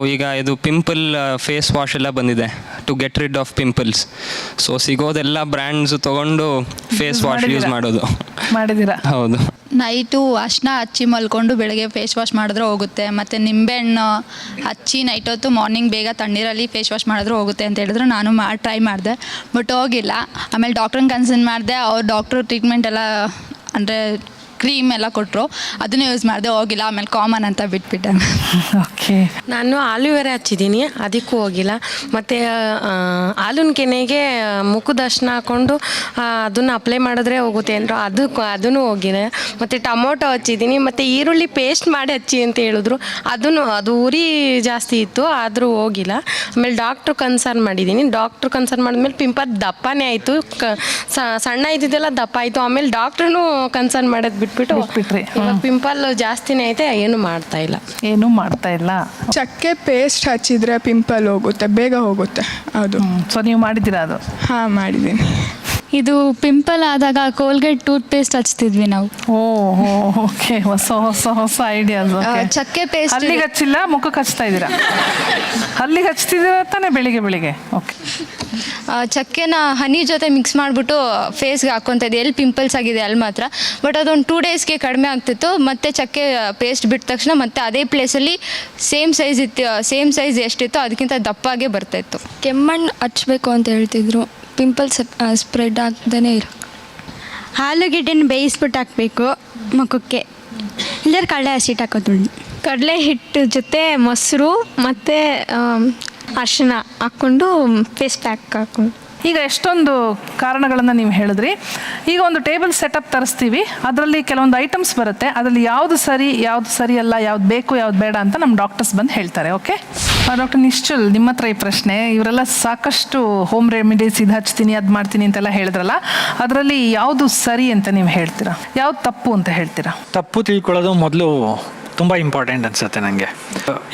ಈಗ ಇದು ಪಿಂಪಲ್ ಫೇಸ್ ವಾಶ್ ಎಲ್ಲ ಬಂದಿದೆ to get rid of pimples. So ಸಿಗೋದೆಲ್ಲ ಬ್ರ್ಯಾಂಡ್ಸ್ ತೊಗೊಂಡು ಫೇಸ್ ವಾಶ್ ಯೂಸ್ ಮಾಡೋದು. ಮಾಡಿದ್ದೀರಾ? ಹೌದು. ನೈಟು ಅರ್ಶಿನ ಹಚ್ಚಿ ಮಲ್ಕೊಂಡು ಬೆಳಗ್ಗೆ ಫೇಸ್ ವಾಶ್ ಮಾಡಿದ್ರೆ ಹೋಗುತ್ತೆ. ಮತ್ತು ನಿಂಬೆಹಣ್ಣು ಹಚ್ಚಿ ನೈಟ್ ಹೊತ್ತು ಮಾರ್ನಿಂಗ್ ಬೇಗ ತಣ್ಣೀರಲ್ಲಿ ಫೇಸ್ ವಾಶ್ ಮಾಡಿದ್ರೆ ಹೋಗುತ್ತೆ ಅಂತ ಹೇಳಿದ್ರು. ನಾನು ಟ್ರೈ ಮಾಡಿದೆ, ಬಟ್ ಹೋಗಿಲ್ಲ. ಆಮೇಲೆ ಡಾಕ್ಟ್ರನ್ನ ಕನ್ಸಲ್ಟ್ ಮಾಡಿದೆ. ಅವ್ರು ಡಾಕ್ಟ್ರು ಟ್ರೀಟ್ಮೆಂಟ್ ಎಲ್ಲ ಅಂದರೆ ಕ್ರೀಮ್ ಎಲ್ಲ ಕೊಟ್ಟರು, ಅದನ್ನು ಯೂಸ್ ಮಾಡಿದೆ, ಹೋಗಿಲ್ಲ. ಆಮೇಲೆ ಕಾಮನ್ ಅಂತ ಬಿಟ್ಬಿಟ್ಟೆ. ಓಕೆ. ನಾನು ಆಲೂವೆರಾ ಹಚ್ಚಿದ್ದೀನಿ, ಅದಕ್ಕೂ ಹೋಗಿಲ್ಲ. ಮತ್ತು ಹಾಲಿನ ಕೆನೆಗೆ ಮುಖದ ಅರ್ಶಿನ ಹಾಕ್ಕೊಂಡು ಅದನ್ನು ಅಪ್ಲೈ ಮಾಡಿದ್ರೆ ಹೋಗುತ್ತೆ ಅಂದರು, ಅದೂ ಹೋಗಿಲ್ಲ. ಮತ್ತು ಟೊಮೊಟೊ ಹಚ್ಚಿದ್ದೀನಿ, ಮತ್ತು ಈರುಳ್ಳಿ ಪೇಸ್ಟ್ ಮಾಡಿ ಹಚ್ಚಿ ಅಂತ ಹೇಳಿದ್ರು, ಅದು ಉರಿ ಜಾಸ್ತಿ ಇತ್ತು, ಆದರೂ ಹೋಗಿಲ್ಲ. ಆಮೇಲೆ ಡಾಕ್ಟ್ರು ಕನ್ಸರ್ನ್ ಮಾಡಿದ್ದೀನಿ. ಡಾಕ್ಟ್ರು ಕನ್ಸರ್ನ್ ಮಾಡಿದ್ಮೇಲೆ ಪಿಂಪಲ್ ದಪ್ಪನೇ ಆಯಿತು, ಸಣ್ಣ ಇದ್ದಿದ್ದೆಲ್ಲ ದಪ್ಪ ಆಯಿತು. ಆಮೇಲೆ ಡಾಕ್ಟ್ರೂ ಕನ್ಸರ್ನ್ ಮಾಡೋದು ಬಿಟ್ಬಿಟ್ರಿ. ಇವಾಗ ಪಿಂಪಲ್ ಜಾಸ್ತಿನೇ ಐತೆ, ಏನೂ ಮಾಡ್ತಾ ಇಲ್ಲ. ಚಕ್ಕೆ ಪೇಸ್ಟ್ ಹಚ್ಚಿದ್ರೆ ಪಿಂಪಲ್ ಹೋಗುತ್ತೆ, ಬೇಗ ಹೋಗುತ್ತೆ. ಹೌದು. ಸೊ ನೀವು ಮಾಡಿದ್ದೀರಾ ಅದು? ಹಾಂ, ಮಾಡಿದ್ದೀನಿ. ಇದು ಪಿಂಪಲ್ ಆದಾಗ ಕೋಲ್ಗೇಟ್ ಟೂತ್ಪೇಸ್ಟ್ ಹಚ್ತಿದ್ವಿ ನಾವು. ಓಕೆ. ಹೊಸ ಐಡಿಯಾಸ್. ಚಕ್ಕೆ ಪೇಸ್ಟ್ ಅಲ್ಲಿಗೆ ಹಚ್ಚಿಲ್ಲ, ಮುಖಕ್ಕೆ ಹಚ್ತಾ ಇದ್ದೀರಾ? ಅಲ್ಲಿಗೆ ಹಚ್ತಿದ್ದೀರಾ ತಾನೇ ಬೆಳಿಗ್ಗೆ? ಓಕೆ. ಚಕ್ಕೆನ ಹನಿ ಜೊತೆ ಮಿಕ್ಸ್ ಮಾಡಿಬಿಟ್ಟು ಫೇಸ್ಗೆ ಹಾಕ್ಕೊತಾ ಇದ್ದೆ, ಎಲ್ಲಿ ಪಿಂಪಲ್ಸ್ ಆಗಿದೆ ಅಲ್ಲಿ ಮಾತ್ರ. ಬಟ್ ಅದೊಂದು 2 ಡೇಸ್ಗೆ ಕಡಿಮೆ ಆಗ್ತಿತ್ತು. ಮತ್ತು ಚಕ್ಕೆ ಪೇಸ್ಟ್ ಬಿಟ್ಟ ತಕ್ಷಣ ಮತ್ತೆ ಅದೇ ಪ್ಲೇಸಲ್ಲಿ ಸೇಮ್ ಸೈಜ್ ಎಷ್ಟಿತ್ತು ಅದಕ್ಕಿಂತ ದಪ್ಪಾಗೆ ಬರ್ತಾಯಿತ್ತು. ಕೆಮ್ಮಣ್ಣು ಹಚ್ಬೇಕು ಅಂತ ಹೇಳ್ತಿದ್ರು, ಪಿಂಪಲ್ಸ್ ಸ್ಪ್ರೆಡ್ ಆಗ್ದೇ ಇರೋ. ಆಲೂಗೆಡ್ಡೆನ ಬೇಯಿಸ್ಬಿಟ್ಟು ಹಾಕಬೇಕು ಮುಖಕ್ಕೆ, ಇಲ್ಲದ್ರೆ ಕಡಲೆ ಹಸಿಟ್ಟು ಹಾಕೋದು. ಕಡಲೆ ಹಿಟ್ಟು ಜೊತೆ ಮೊಸರು ಮತ್ತು ಅರಿಶಿನ ಹಾಕ್ಕೊಂಡು ಫೇಸ್ ಪ್ಯಾಕ್ ಹಾಕ್ಕೊಂಡು. ಈಗ ಎಷ್ಟೊಂದು ಕಾರಣಗಳನ್ನು ನೀವು ಹೇಳಿದ್ರಿ. ಈಗ ಒಂದು ಟೇಬಲ್ ಸೆಟಪ್ ತರಿಸ್ತೀವಿ, ಅದರಲ್ಲಿ ಕೆಲವೊಂದು ಐಟಮ್ಸ್ ಬರುತ್ತೆ, ಅದರಲ್ಲಿ ಯಾವುದು ಸರಿ ಅಲ್ಲ, ಯಾವ್ದು ಬೇಕು ಯಾವ್ದು ಬೇಡ ಅಂತ ನಮ್ಮ ಡಾಕ್ಟರ್ಸ್ ಬಂದು ಹೇಳ್ತಾರೆ. ಓಕೆ. ಡಾಕ್ಟರ್ ನಿಶ್ಚಲ್, ನಿಮ್ಮ ಹತ್ರ ಈ ಪ್ರಶ್ನೆ. ಇವರೆಲ್ಲ ಸಾಕಷ್ಟು ಹೋಮ್ ರೆಮಿಡೀಸ್ ಇದು ಹಚ್ತೀನಿ ಅದು ಮಾಡ್ತೀನಿ ಅಂತೆಲ್ಲ ಹೇಳಿದ್ರಲ್ಲ, ಅದರಲ್ಲಿ ಯಾವುದು ಸರಿ ಅಂತ ನೀವು ಹೇಳ್ತೀರಾ, ಯಾವ್ದು ತಪ್ಪು ಅಂತ ಹೇಳ್ತೀರಾ? ತಪ್ಪು ತಿಳ್ಕೊಳ್ಳೋದು ಮೊದಲು ತುಂಬ ಇಂಪಾರ್ಟೆಂಟ್ ಅನಿಸುತ್ತೆ ನನಗೆ.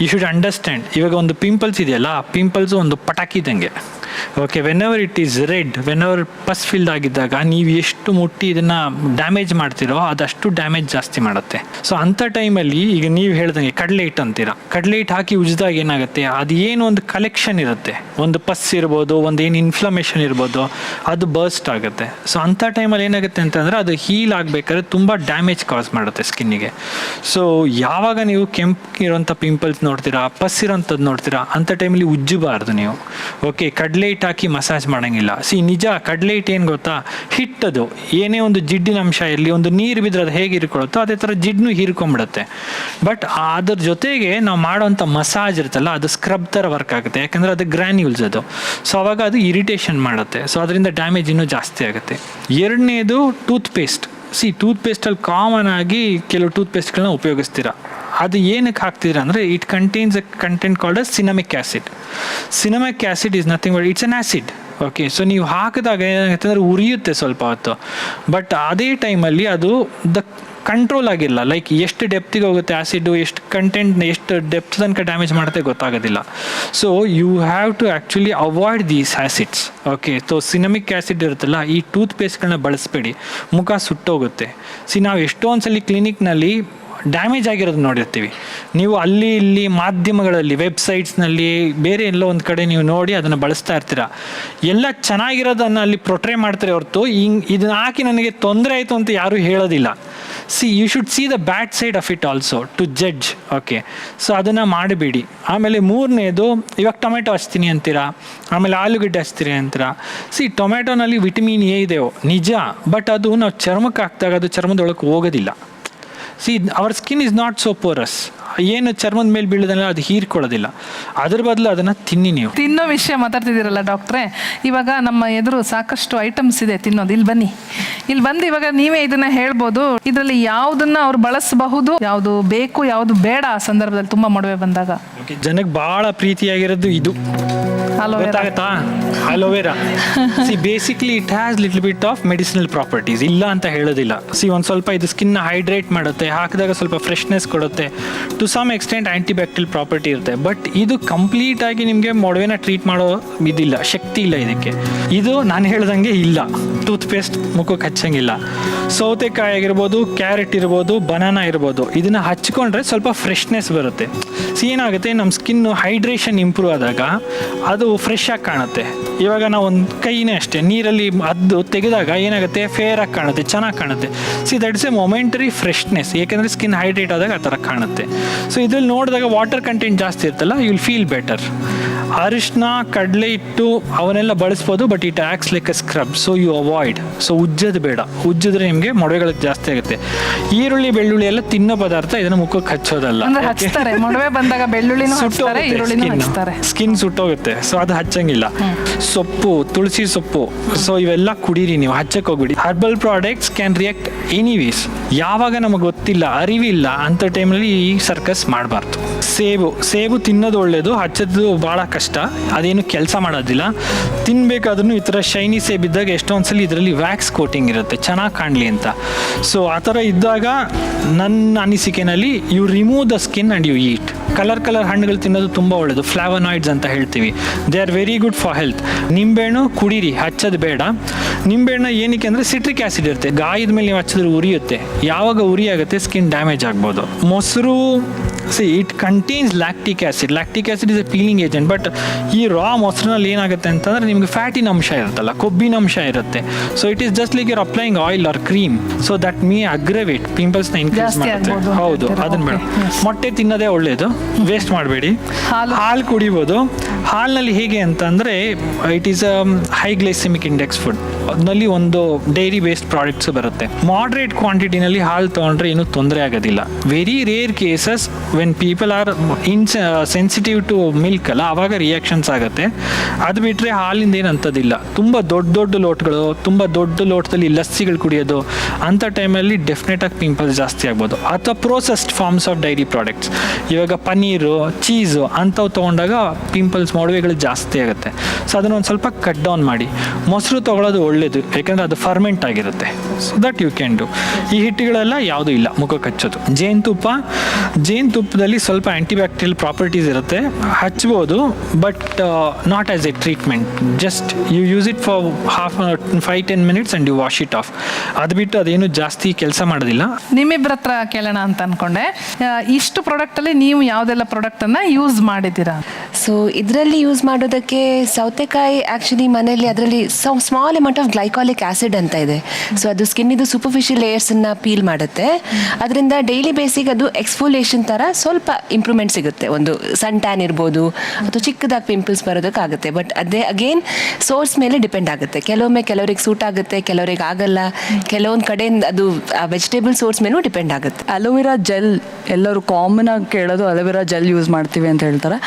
You should understand. ಇವಾಗ ಒಂದು ಪಿಂಪಲ್ಸ್ ಇದೆಯಲ್ಲ, ಪಿಂಪಲ್ಸು ಒಂದು ಪಟಾಕಿ ಇದ್ದಂಗೆ. Okay. Whenever it is red, whenever pus filled ಆಗಿದ್ದಾಗ ನೀವು ಎಷ್ಟು ಮುಟ್ಟಿ ಇದನ್ನು ಡ್ಯಾಮೇಜ್ ಮಾಡ್ತೀರೋ ಅದಷ್ಟು ಡ್ಯಾಮೇಜ್ ಜಾಸ್ತಿ ಮಾಡುತ್ತೆ. ಸೊ ಅಂಥ ಟೈಮಲ್ಲಿ ಈಗ ನೀವು ಹೇಳ್ದಂಗೆ ಕಡಲೆ ಹಿಟ್ಟು ಅಂತೀರಾ, ಕಡಲೆ ಹಿಟ್ಟು ಹಾಕಿ ಉಜ್ಜಿದಾಗ ಏನಾಗುತ್ತೆ, ಅದು ಏನು ಒಂದು ಕಲೆಕ್ಷನ್ ಇರುತ್ತೆ, ಒಂದು ಪಸ್ ಇರ್ಬೋದು, ಒಂದು ಏನು ಇನ್ಫ್ಲಮೇಷನ್ ಇರ್ಬೋದು, ಅದು ಬರ್ಸ್ಟ್ ಆಗುತ್ತೆ. ಸೊ ಅಂಥ ಟೈಮಲ್ಲಿ ಏನಾಗುತ್ತೆ ಅಂತಂದರೆ ಅದು ಹೀಲ್ ಆಗಬೇಕಾದ್ರೆ ತುಂಬ ಡ್ಯಾಮೇಜ್ ಕಾಸ್ ಮಾಡುತ್ತೆ ಸ್ಕಿನ್ನಿಗೆ. ಸೊ ಯಾವಾಗ ನೀವು ಕೆಂಪು ಇರೋಂಥ ಪಿಂಪಲ್ಸ್ ನೋಡ್ತೀರಾ, ಪಸ್ ಇರೋಂಥದ್ದು ನೋಡ್ತೀರಾ, ಅಂಥ ಟೈಮಲ್ಲಿ ಉಜ್ಜಬಾರ್ದು ನೀವು. ಓಕೆ. ಕಡಲೆ ಹಿಟ್ಟು ಹಾಕಿ ಮಸಾಜ್ ಮಾಡೋಂಗಿಲ್ಲ. ನಿಜ ಕಡಲೆ ಹಿಟ್ಟು ಏನು ಗೊತ್ತಾ, ಹಿಟ್ಟದು ಏನೇ ಒಂದು ಜಿಡ್ಡಿನ ಅಂಶ ಇರಲಿ, ಒಂದು ನೀರು ಬಿದ್ದರೆ ಅದು ಹೇಗೆ ಹೀರ್ಕೊಳ್ಳುತ್ತೋ ಅದೇ ಥರ ಜಿಡ್ನು ಹೀರ್ಕೊಂಬಿಡುತ್ತೆ. ಬಟ್ ಅದ್ರ ಜೊತೆಗೆ ನಾವು ಮಾಡೋವಂಥ ಮಸಾಜ್ ಇರುತ್ತಲ್ಲ, ಅದು ಸ್ಕ್ರಬ್ ಥರ ವರ್ಕ್ ಆಗುತ್ತೆ, ಯಾಕಂದರೆ ಅದು ಗ್ರ್ಯಾನ್ಯೂಲ್ಸ್ ಅದು. ಸೊ ಅವಾಗ ಅದು ಇರಿಟೇಷನ್ ಮಾಡುತ್ತೆ. ಸೊ ಅದರಿಂದ ಡ್ಯಾಮೇಜ್ ಇನ್ನೂ ಜಾಸ್ತಿ ಆಗುತ್ತೆ. ಎರಡನೇದು ಟೂತ್ಪೇಸ್ಟ್. ಟೂತ್ಪೇಸ್ಟಲ್ಲಿ ಕಾಮನ್ ಆಗಿ ಕೆಲವು ಟೂತ್ಪೇಸ್ಟ್ಗಳನ್ನ ಉಪಯೋಗಿಸ್ತೀರಾ. ಅದು ಏನಕ್ಕೆ ಹಾಕ್ತಿದ್ದೀರಾ ಅಂದರೆ it contains a content called as cinnamic acid. Cinnamic acid is nothing but it's an acid. Okay. So ನೀವು ಹಾಕಿದಾಗ ಏನಾಗುತ್ತೆ ಅಂದರೆ ಉರಿಯುತ್ತೆ ಸ್ವಲ್ಪ ಹೊತ್ತು, ಬಟ್ ಅದೇ ಟೈಮಲ್ಲಿ ಅದು ಕಂಟ್ರೋಲ್ ಆಗಿಲ್ಲ. ಲೈಕ್ ಎಷ್ಟು ಡೆಪ್ತಿಗೆ ಹೋಗುತ್ತೆ ಆ್ಯಸಿಡು, ಎಷ್ಟು ಕಂಟೆಂಟ್, ಎಷ್ಟು ಡೆಪ್ತ್ ತನಕ ಡ್ಯಾಮೇಜ್ ಮಾಡುತ್ತೆ ಗೊತ್ತಾಗೋದಿಲ್ಲ. So you have to actually avoid these acids. Okay. So cinnamic acid ಇರುತ್ತಲ್ಲ, ಈ ಟೂತ್ಪೇಸ್ಟ್ಗಳನ್ನ ಬಳಸಬೇಡಿ, ಮುಖ ಸುಟ್ಟೋಗುತ್ತೆ. ನಾವು ಎಷ್ಟೊಂದು ಸಲ ಕ್ಲಿನಿಕ್ನಲ್ಲಿ ಡ್ಯಾಮೇಜ್ ಆಗಿರೋದು ನೋಡಿರ್ತೀವಿ. ನೀವು ಅಲ್ಲಿ ಇಲ್ಲಿ ಮಾಧ್ಯಮಗಳಲ್ಲಿ, ವೆಬ್ಸೈಟ್ಸ್ನಲ್ಲಿ, ಬೇರೆ ಎಲ್ಲೋ ಒಂದು ಕಡೆ ನೀವು ನೋಡಿ ಅದನ್ನು ಬಳಸ್ತಾ ಇರ್ತೀರ. ಎಲ್ಲ ಚೆನ್ನಾಗಿರೋದನ್ನು ಅಲ್ಲಿ ಪ್ರೊಟ್ರೇ ಮಾಡ್ತಾರೆ ಹೊರತು ಇದನ್ನು ಹಾಕಿ ನನಗೆ ತೊಂದರೆ ಆಯಿತು ಅಂತ ಯಾರೂ ಹೇಳೋದಿಲ್ಲ. You should see the bad side of it also to judge. Okay. So ಅದನ್ನು ಮಾಡಬೇಡಿ. ಆಮೇಲೆ ಮೂರನೇದು, ಇವಾಗ ಟೊಮೆಟೊ ಹಚ್ತೀನಿ ಅಂತೀರಾ, ಆಮೇಲೆ ಆಲೂಗಡ್ಡೆ ಹಚ್ತೀರಿ ಅಂತೀರಾ. ಟೊಮೆಟೊನಲ್ಲಿ ವಿಟಮಿನ್ ಎ ಇದೆಯೋ ನಿಜ, ಬಟ್ ಅದು ನಾವು ಚರ್ಮಕ್ಕೆ ಹಾಕಿದಾಗ ಅದು ಚರ್ಮದೊಳಗೆ ಹೋಗೋದಿಲ್ಲ. Our skin is not so porous. ಏನು ಚರ್ಮದ ಮೇಲೆ ಬೀಳೋದಲ್ಲ ಅದು ಹೀರ್ಕೊಳ್ಳೋದಿಲ್ಲ. ಅದ್ರ ಬದಲು ಅದನ್ನು ತಿನ್ನಿ. ನೀವು ತಿನ್ನೋ ವಿಷಯ ಮಾತಾಡ್ತಿದ್ದೀರಲ್ಲ ಡಾಕ್ಟ್ರೇ, ಇವಾಗ ನಮ್ಮ ಎದುರು ಸಾಕಷ್ಟು ಐಟಮ್ಸ್ ಇದೆ ತಿನ್ನೋದು. ಇಲ್ಲಿ ಬಂದು ಇವಾಗ ನೀವೇ ಇದನ್ನ ಹೇಳ್ಬೋದು, ಇದರಲ್ಲಿ ಯಾವುದನ್ನ ಅವ್ರು ಬಳಸಬಹುದು, ಯಾವುದು ಬೇಕು ಯಾವುದು ಬೇಡ ಆ ಸಂದರ್ಭದಲ್ಲಿ ತುಂಬ ಮೊಡವೆ ಬಂದಾಗ. ಜನಕ್ಕೆ ಭಾಳ ಪ್ರೀತಿಯಾಗಿರೋದು ಇದು. Aloe vera. ಗೊತ್ತಾಗತ್ತಾ? ಅಲೋವೆರಾ ಸಿ basically it has little bit of medicinal properties, ಇಲ್ಲ ಅಂತ ಹೇಳೋದಿಲ್ಲ. ಸಿ ಒಂದು ಸ್ವಲ್ಪ ಇದು ಸ್ಕಿನ್ನ ಹೈಡ್ರೇಟ್ ಮಾಡುತ್ತೆ, ಹಾಕಿದಾಗ ಸ್ವಲ್ಪ ಫ್ರೆಶ್ನೆಸ್ ಕೊಡುತ್ತೆ, to some extent antibacterial property ಇರುತ್ತೆ. ಬಟ್ ಇದು ಕಂಪ್ಲೀಟ್ ಆಗಿ ನಿಮಗೆ ಮೊಡವೆನ ಟ್ರೀಟ್ ಮಾಡೋ ಇದಿಲ್ಲ, ಶಕ್ತಿ ಇಲ್ಲ ಇದಕ್ಕೆ. ಇದು ನಾನು ಹೇಳ್ದಂಗೆ ಇಲ್ಲ, ಟೂತ್ ಪೇಸ್ಟ್ ಮುಖಕ್ಕೆ ಹಚ್ಚಂಗಿಲ್ಲ. ಸೌತೆಕಾಯಿ ಆಗಿರ್ಬೋದು, ಕ್ಯಾರೆಟ್ ಇರ್ಬೋದು, ಬನಾನಾ ಇರ್ಬೋದು, ಇದನ್ನು ಹಚ್ಕೊಂಡ್ರೆ ಸ್ವಲ್ಪ ಫ್ರೆಶ್ನೆಸ್ ಬರುತ್ತೆ. ಸಿ ಏನಾಗುತ್ತೆ, ನಮ್ಮ ಸ್ಕಿನ್ನು ಹೈಡ್ರೇಷನ್ ಇಂಪ್ರೂವ್ ಆದಾಗ ಅದು ಫ್ರೆಶ್ ಆಗಿ ಕಾಣುತ್ತೆ. ಇವಾಗ ನಾವು ಒಂದು ಕೈನೇ ಅಷ್ಟೇ ನೀರಲ್ಲಿ ಅದ್ದು ತೆಗೆದಾಗ ಏನಾಗುತ್ತೆ, ಫೇರ್ ಆಗಿ ಕಾಣುತ್ತೆ, ಚೆನ್ನಾಗಿ ಕಾಣುತ್ತೆ. See that is A momentary freshness, ಏಕೆಂದರೆ ಸ್ಕಿನ್ ಹೈಡ್ರೇಟ್ ಆದಾಗ ಆ ಥರ ಕಾಣುತ್ತೆ. ಸೊ ಇದ್ರಲ್ಲಿ ನೋಡಿದಾಗ ವಾಟರ್ ಕಂಟೆಂಟ್ ಜಾಸ್ತಿ ಇರ್ತಲ್ಲ, ಯು ವಿಲ್ ಫೀಲ್ ಬೆಟರ್. ಅರಿಶಿನ, ಕಡಲೆ ಹಿಟ್ಟು ಅವನ್ನೆಲ್ಲ ಬಳಸ್ಬೋದು, but it acts like a scrub, so you avoid. So ಉಜ್ಜೋದು ಬೇಡ, ಉಜ್ಜಿದ್ರೆ ನಿಮಗೆ ಮೊಡವೆಗಳು ಜಾಸ್ತಿ ಆಗುತ್ತೆ. ಈರುಳ್ಳಿ, ಬೆಳ್ಳುಳ್ಳಿ ಎಲ್ಲ ತಿನ್ನೋ ಪದಾರ್ಥ, ಇದನ್ನು ಮುಖಕ್ಕೆ ಹಚ್ಚೋದಲ್ಲ. ಅಂದ್ರೆ ಹಚ್ತಾರೆ, ಮೊಡವೆ ಬಂದಾಗ ಬೆಳ್ಳುಳ್ಳಿನೂ ಹಚ್ತಾರೆ, ಈರುಳ್ಳಿನೂ ಹಚ್ತಾರೆ. ಸ್ಕಿನ್ ಸುಟ್ಟೋಗುತ್ತೆ, ಸೊ ಅದು ಹಚ್ಚಂಗಿಲ್ಲ. ಸೊಪ್ಪು, ತುಳಸಿ ಸೊಪ್ಪು, ಸೊ ಇವೆಲ್ಲ ಕುಡೀರಿ ನೀವು, ಹಚ್ಚಕ್ಕೆ ಹೋಗ್ಬಿಡಿ. Herbal products can react anyways. ಯಾವಾಗ ನಮಗೆ ಗೊತ್ತಿಲ್ಲ, ಅರಿವಿಲ್ಲ ಅಂತ ಟೈಮಲ್ಲಿ ಈ ಸರ್ಕಸ್ ಮಾಡಬಾರ್ದು. ಸೇಬು ತಿನ್ನೋದು ಒಳ್ಳೇದು, ಹಚ್ಚೋದು ಭಾಳ ಕಷ್ಟ, ಅದೇನು ಕೆಲಸ ಮಾಡೋದಿಲ್ಲ. ತಿನ್ಬೇಕಾದ್ರೂ ಈ ಥರ ಶೈನಿ ಸೇಬ್ ಇದ್ದಾಗ ಎಷ್ಟೊಂದ್ಸಲಿ ಇದರಲ್ಲಿ ವ್ಯಾಕ್ಸ್ ಕೋಟಿಂಗ್ ಇರುತ್ತೆ, ಚೆನ್ನಾಗಿ ಕಾಣಲಿ ಅಂತ. ಸೊ ಆ ಥರ ಇದ್ದಾಗ ನನ್ನ ಅನಿಸಿಕೆನಲ್ಲಿ you remove the skin and you eat. Colour ಹಣ್ಣುಗಳು ತಿನ್ನೋದು ತುಂಬ ಒಳ್ಳೆಯದು, ಫ್ಲಾವನಾಯ್ಡ್ಸ್ ಅಂತ ಹೇಳ್ತೀವಿ, they are very good for health. ನಿಂಬೆಹಣ್ಣು ಕುಡೀರಿ, ಹಚ್ಚೋದು ಬೇಡ. ನಿಂಬೆಹಣ್ಣು ಏನಕ್ಕೆ ಅಂದರೆ ಸಿಟ್ರಿಕ್ ಆ್ಯಸಿಡ್ ಇರುತ್ತೆ, ಗಾಯದ ಮೇಲೆ ನೀವು ಹಚ್ಚಿದ್ರೆ ಉರಿಯುತ್ತೆ. ಯಾವಾಗ ಉರಿ ಆಗುತ್ತೆ, ಸ್ಕಿನ್ ಡ್ಯಾಮೇಜ್ ಆಗ್ಬೋದು. ಮೊಸರು, C it contains lactic acid. Lactic acid is A peeling agent. But ಈ ರಾ ಮೊಸರಿನಲ್ಲಿ ಏನಾಗುತ್ತೆ ಅಂತಂದರೆ ನಿಮಗೆ ಫ್ಯಾಟಿನ ಅಂಶ ಇರುತ್ತಲ್ಲ, ಕೊಬ್ಬಿನ ಅಂಶ ಇರುತ್ತೆ. So it is just like you're applying oil or cream, so that may aggravate ಪಿಂಪಲ್ಸ್ನ ಇನ್ಕ್ರೀಸ್ ಮಾಡುತ್ತೆ. ಹೌದು, ಅದನ್ನು ಬೇಡ. ಮೊಟ್ಟೆ ತಿನ್ನೋದೇ ಒಳ್ಳೆಯದು, ವೇಸ್ಟ್ ಮಾಡಬೇಡಿ. ಹಾಲು ಕುಡಿಬೋದು. ಹಾಲಿನಲ್ಲಿ ಹೇಗೆ ಅಂತಂದರೆ it is a high glycemic index food, ಅದರಲ್ಲಿ ಒಂದು ಡೈರಿ ಬೇಸ್ಡ್ ಪ್ರಾಡಕ್ಟ್ಸ್ ಬರುತ್ತೆ. ಮಾಡ್ರೇಟ್ ಕ್ವಾಂಟಿಟಿನಲ್ಲಿ ಹಾಲು ತೊಗೊಂಡ್ರೆ ಏನೂ ತೊಂದರೆ ಆಗೋದಿಲ್ಲ. Very rare cases when people are sensitive to milk ಅಲ್ಲ, ಆವಾಗ ರಿಯಾಕ್ಷನ್ಸ್ ಆಗುತ್ತೆ. ಅದು ಬಿಟ್ಟರೆ ಹಾಲಿಂದ ಏನು ಅಂಥದ್ದಿಲ್ಲ. ತುಂಬ ದೊಡ್ಡ ಲೋಟಗಳು, ತುಂಬ ದೊಡ್ಡ ಲೋಟದಲ್ಲಿ ಲಸ್ಸಿಗಳು ಕುಡಿಯೋದು, ಅಂಥ ಟೈಮಲ್ಲಿ ಡೆಫಿನೆಟಾಗಿ ಪಿಂಪಲ್ಸ್ ಜಾಸ್ತಿ ಆಗ್ಬೋದು. ಅಥವಾ processed forms of dairy products, ಇವಾಗ ಪನ್ನೀರು, ಚೀಸು ಅಂಥವು ತೊಗೊಂಡಾಗ ಪಿಂಪಲ್ಸ್, ಮೊಡವೆಗಳು ಜಾಸ್ತಿ ಆಗುತ್ತೆ. ಸೊ ಅದನ್ನು ಒಂದು ಸ್ವಲ್ಪ ಕಟ್ ಡೌನ್ ಮಾಡಿ. ಮೊಸರು ತೊಗೊಳ್ಳೋದು ಒಳ್ಳೆಯದು, ಯಾಕೆಂದರೆ ಅದು ಫರ್ಮೆಂಟ್ ಆಗಿರುತ್ತೆ. So that you can do. ಈ ಹಿಟ್ಟುಗಳೆಲ್ಲ ಯಾವುದೂ ಇಲ್ಲ ಮುಖಕ್ಕೆ ಹಚ್ಚೋದು. ಜೇನುತುಪ್ಪದಲ್ಲಿ ಸ್ವಲ್ಪ ಆ್ಯಂಟಿಬ್ಯಾಕ್ಟೀರಿಯಲ್ ಪ್ರಾಪರ್ಟೀಸ್ ಇರುತ್ತೆ, ಹಚ್ಬೋದು, but not as a treatment. Just you use it for 5-10 minutes and you wash it off. ಅದು ಬಿಟ್ಟು ಅದೇನು ಜಾಸ್ತಿ ಕೆಲಸ ಮಾಡೋದಿಲ್ಲ. ನಿಮ್ಮಿಬ್ಬರ ಹತ್ರ ಕೇಳೋಣ ಅಂತ ಅನ್ಕೊಂಡೆ. ಇಷ್ಟು ಪ್ರಾಡಕ್ಟಲ್ಲಿ ನೀವು ಯಾವುದೆಲ್ಲ ಪ್ರಾಡಕ್ಟನ್ನು ಯೂಸ್ ಮಾಡಿದ್ದೀರಾ? ಸೊ ಇದರಲ್ಲಿ ಯೂಸ್ ಮಾಡೋದಕ್ಕೆ ಸೌತೆಕಾಯಿ ಆ್ಯಕ್ಚುಲಿ ಮನೆಯಲ್ಲಿ ಅದರಲ್ಲಿ small amount of glycolic acid ಅಂತ ಇದೆ. ಸೊ ಅದು ಸ್ಕಿನ್ನಿದು ಸೂಪರ್ಫಿಷಿಯಲ್ ಲೇಯರ್ಸನ್ನು ಪೀಲ್ ಮಾಡುತ್ತೆ. ಅದರಿಂದ ಡೈಲಿ ಬೇಸಿಗೆ ಅದು ಎಕ್ಸ್ಫೋಲಿಯೇಷನ್ ಥರ ಸ್ವಲ್ಪ ಇಂಪ್ರೂವ್ಮೆಂಟ್ ಸಿಗುತ್ತೆ. ಒಂದು ಸನ್ ಟ್ಯಾನ್ ಇರ್ಬೋದು ಅಥವಾ ಚಿಕ್ಕದಾಗಿ ಪಿಂಪಲ್ಸ್ ಬರೋದಕ್ಕಾಗುತ್ತೆ. ಬಟ್ ಅದೇ ಅಗೇನ್ ಸೋರ್ಸ್ ಮೇಲೆ ಡಿಪೆಂಡ್ ಆಗುತ್ತೆ. ಕೆಲವರಿಗೆ ಸೂಟ್ ಆಗುತ್ತೆ, ಕೆಲವರಿಗೆ ಆಗಲ್ಲ. ಕೆಲವೊಂದು ಕಡೆಯಿಂದ ಅದು ವೆಜಿಟೇಬಲ್ ಸೋರ್ಸ್ ಮೇಲೂ ಡಿಪೆಂಡ್ ಆಗುತ್ತೆ. ಅಲೋವೆರಾ ಜೆಲ್ ಎಲ್ಲರೂ ಕಾಮನ್ ಆಗಿ ಕೇಳೋದು, ಅಲೋವೆರಾ ಜೆಲ್ ಯೂಸ್ ಮಾಡ್ತೀವಿ ಅಂತ ಹೇಳ್ತಾರೆ.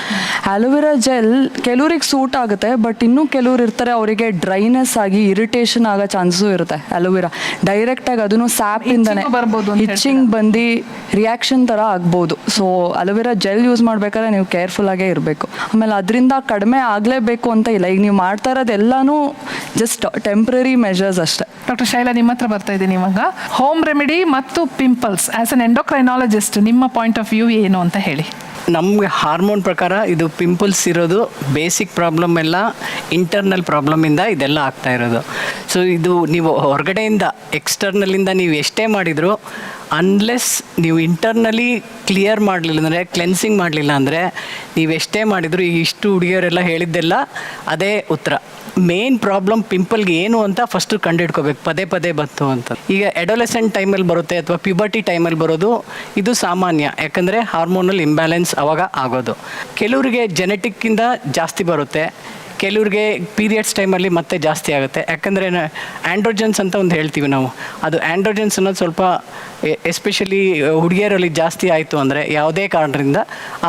ಅಲೋವೆರಾ ಜೆಲ್ ಕೆಲವ್ರಿಗೆ ಸೂಟ್ ಆಗುತ್ತೆ, ಬಟ್ ಇನ್ನೂ ಕೆಲವ್ರು ಇರ್ತಾರೆ ಅವರಿಗೆ ಡ್ರೈನೆಸ್ ಆಗಿ ಇರಿಟೇಷನ್ ಆಗೋ ಚಾನ್ಸು ಇರುತ್ತೆ. ಅಲೋವೆರಾ ಡೈರೆಕ್ಟಾಗಿ ಅದನ್ನು ಸ್ಯಾಪಿಂದನೇ ಇಚ್ಚಿಂಗ್ ಬಂದು ರಿಯಾಕ್ಷನ್ ಥರ ಆಗ್ಬೋದು. ಸೊ ಅಲೋವೆರಾ ಜೆಲ್ ಯೂಸ್ ಮಾಡ್ಬೇಕಾದ್ರೆ ನೀವು ಕೇರ್ಫುಲ್ಲಾಗೇ ಇರಬೇಕು. ಆಮೇಲೆ ಅದರಿಂದ ಕಡಿಮೆ ಆಗಲೇಬೇಕು ಅಂತ ಇಲ್ಲ. ಈಗ ನೀವು ಮಾಡ್ತಾ ಇರೋದೆಲ್ಲನೂ ಜಸ್ಟ್ ಟೆಂಪ್ರರಿ ಮೆಷರ್ಸ್ ಅಷ್ಟೇ. ಡಾಕ್ಟರ್ ಶೈಲಾ, ನಿಮ್ಮ ಹತ್ರ ಬರ್ತಾ ಇದ್ದೀನಿ ಇವಾಗ. ಹೋಮ್ ರೆಮಿಡಿ ಮತ್ತು ಪಿಂಪಲ್ಸ್ ಆ್ಯಸ್ ಅನ್ ಎಂಡೋಕ್ರೈನಾಲಜಿಸ್ಟ್ ನಿಮ್ಮ ಪಾಯಿಂಟ್ ಆಫ್ ವ್ಯೂ ಏನು ಅಂತ ಹೇಳಿ. ನಮಗೆ ಹಾರ್ಮೋನ್ ಪ್ರಕಾರ ಇದು ಪಿಂಪಲ್ಸ್ ಇರೋದು ಬೇಸಿಕ್ ಪ್ರಾಬ್ಲಮ್ ಎಲ್ಲ ಇಂಟರ್ನಲ್ ಪ್ರಾಬ್ಲಮಿಂದ ಇದೆಲ್ಲ ಆಗ್ತಾ ಇರೋದು. ಸೊ ಇದು ನೀವು ಹೊರಗಡೆಯಿಂದ ಎಕ್ಸ್ಟರ್ನಲಿಂದ ನೀವು ಎಷ್ಟೇ ಮಾಡಿದರೂ ಅನ್ಲೆಸ್ ನೀವು ಇಂಟರ್ನಲಿ ಕ್ಲಿಯರ್ ಮಾಡಲಿಲ್ಲ ಅಂದರೆ, ಕ್ಲೆನ್ಸಿಂಗ್ ಮಾಡಲಿಲ್ಲ ಅಂದರೆ ನೀವೆಷ್ಟೇ ಮಾಡಿದರೂ ಈಗ ಇಷ್ಟು ಹುಡುಗಿಯರೆಲ್ಲ ಹೇಳಿದ್ದೆಲ್ಲ ಅದೇ ಉತ್ತರ. ಮೇನ್ ಪ್ರಾಬ್ಲಮ್ ಪಿಂಪಲ್ಗೆ ಏನು ಅಂತ ಫಸ್ಟು ಕಂಡುಹಿಡ್ಕೋಬೇಕು, ಪದೇ ಬಂತು ಅಂತ. ಈಗ ಎಡೋಲೆಸೆಂಟ್ ಟೈಮಲ್ಲಿ ಬರುತ್ತೆ ಅಥವಾ ಪ್ಯೂಬರ್ಟಿ ಟೈಮಲ್ಲಿ ಬರೋದು ಇದು ಸಾಮಾನ್ಯ, ಯಾಕಂದರೆ ಹಾರ್ಮೋನಲ್ ಇಂಬ್ಯಾಲೆನ್ಸ್ ಆವಾಗ ಆಗೋದು. ಕೆಲವರಿಗೆ ಜೆನೆಟಿಕ್ಕಿಂದ ಜಾಸ್ತಿ ಬರುತ್ತೆ, ಕೆಲವ್ರಿಗೆ ಪೀರಿಯಡ್ಸ್ ಟೈಮಲ್ಲಿ ಮತ್ತೆ ಜಾಸ್ತಿ ಆಗುತ್ತೆ. ಯಾಕಂದರೆ ಆ್ಯಂಡ್ರೋಜನ್ಸ್ ಅಂತ ಒಂದು ಹೇಳ್ತೀವಿ ನಾವು, ಅದು ಆ್ಯಂಡ್ರೋಜನ್ಸ್ ಅನ್ನೋದು ಸ್ವಲ್ಪ ಎಸ್ಪೆಷಲಿ ಹುಡುಗಿಯರಲ್ಲಿ ಜಾಸ್ತಿ ಆಯಿತು ಅಂದರೆ ಯಾವುದೇ ಕಾರಣದಿಂದ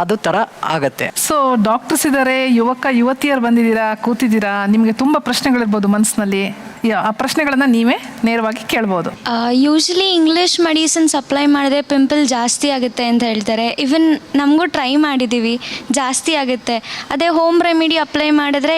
ಅದು ಥರ ಆಗುತ್ತೆ. ಸೊ ಡಾಕ್ಟರ್ಸ್ ಇದ್ದಾರೆ, ಯುವತಿಯರು ಬಂದಿದ್ದೀರಾ, ಕೂತಿದ್ದೀರಾ, ನಿಮಗೆ ತುಂಬ ಪ್ರಶ್ನೆಗಳಿರ್ಬೋದು ಮನಸ್ಸಿನಲ್ಲಿ. ಆ ಪ್ರಶ್ನೆಗಳನ್ನು ನೀವೇ ನೇರವಾಗಿ ಕೇಳ್ಬೋದು. ಯೂಶ್ವಲಿ ಇಂಗ್ಲೀಷ್ ಮೆಡಿಸಿನ್ಸ್ ಅಪ್ಲೈ ಮಾಡಿದ್ರೆ ಪಿಂಪಲ್ ಜಾಸ್ತಿ ಆಗುತ್ತೆ ಅಂತ ಹೇಳ್ತಾರೆ. ಇವನ್ ನಮಗೂ ಟ್ರೈ ಮಾಡಿದ್ದೀವಿ, ಜಾಸ್ತಿ ಆಗುತ್ತೆ. ಅದೇ ಹೋಮ್ ರೆಮಿಡಿ ಅಪ್ಲೈ ಮಾಡಿದ್ರೆ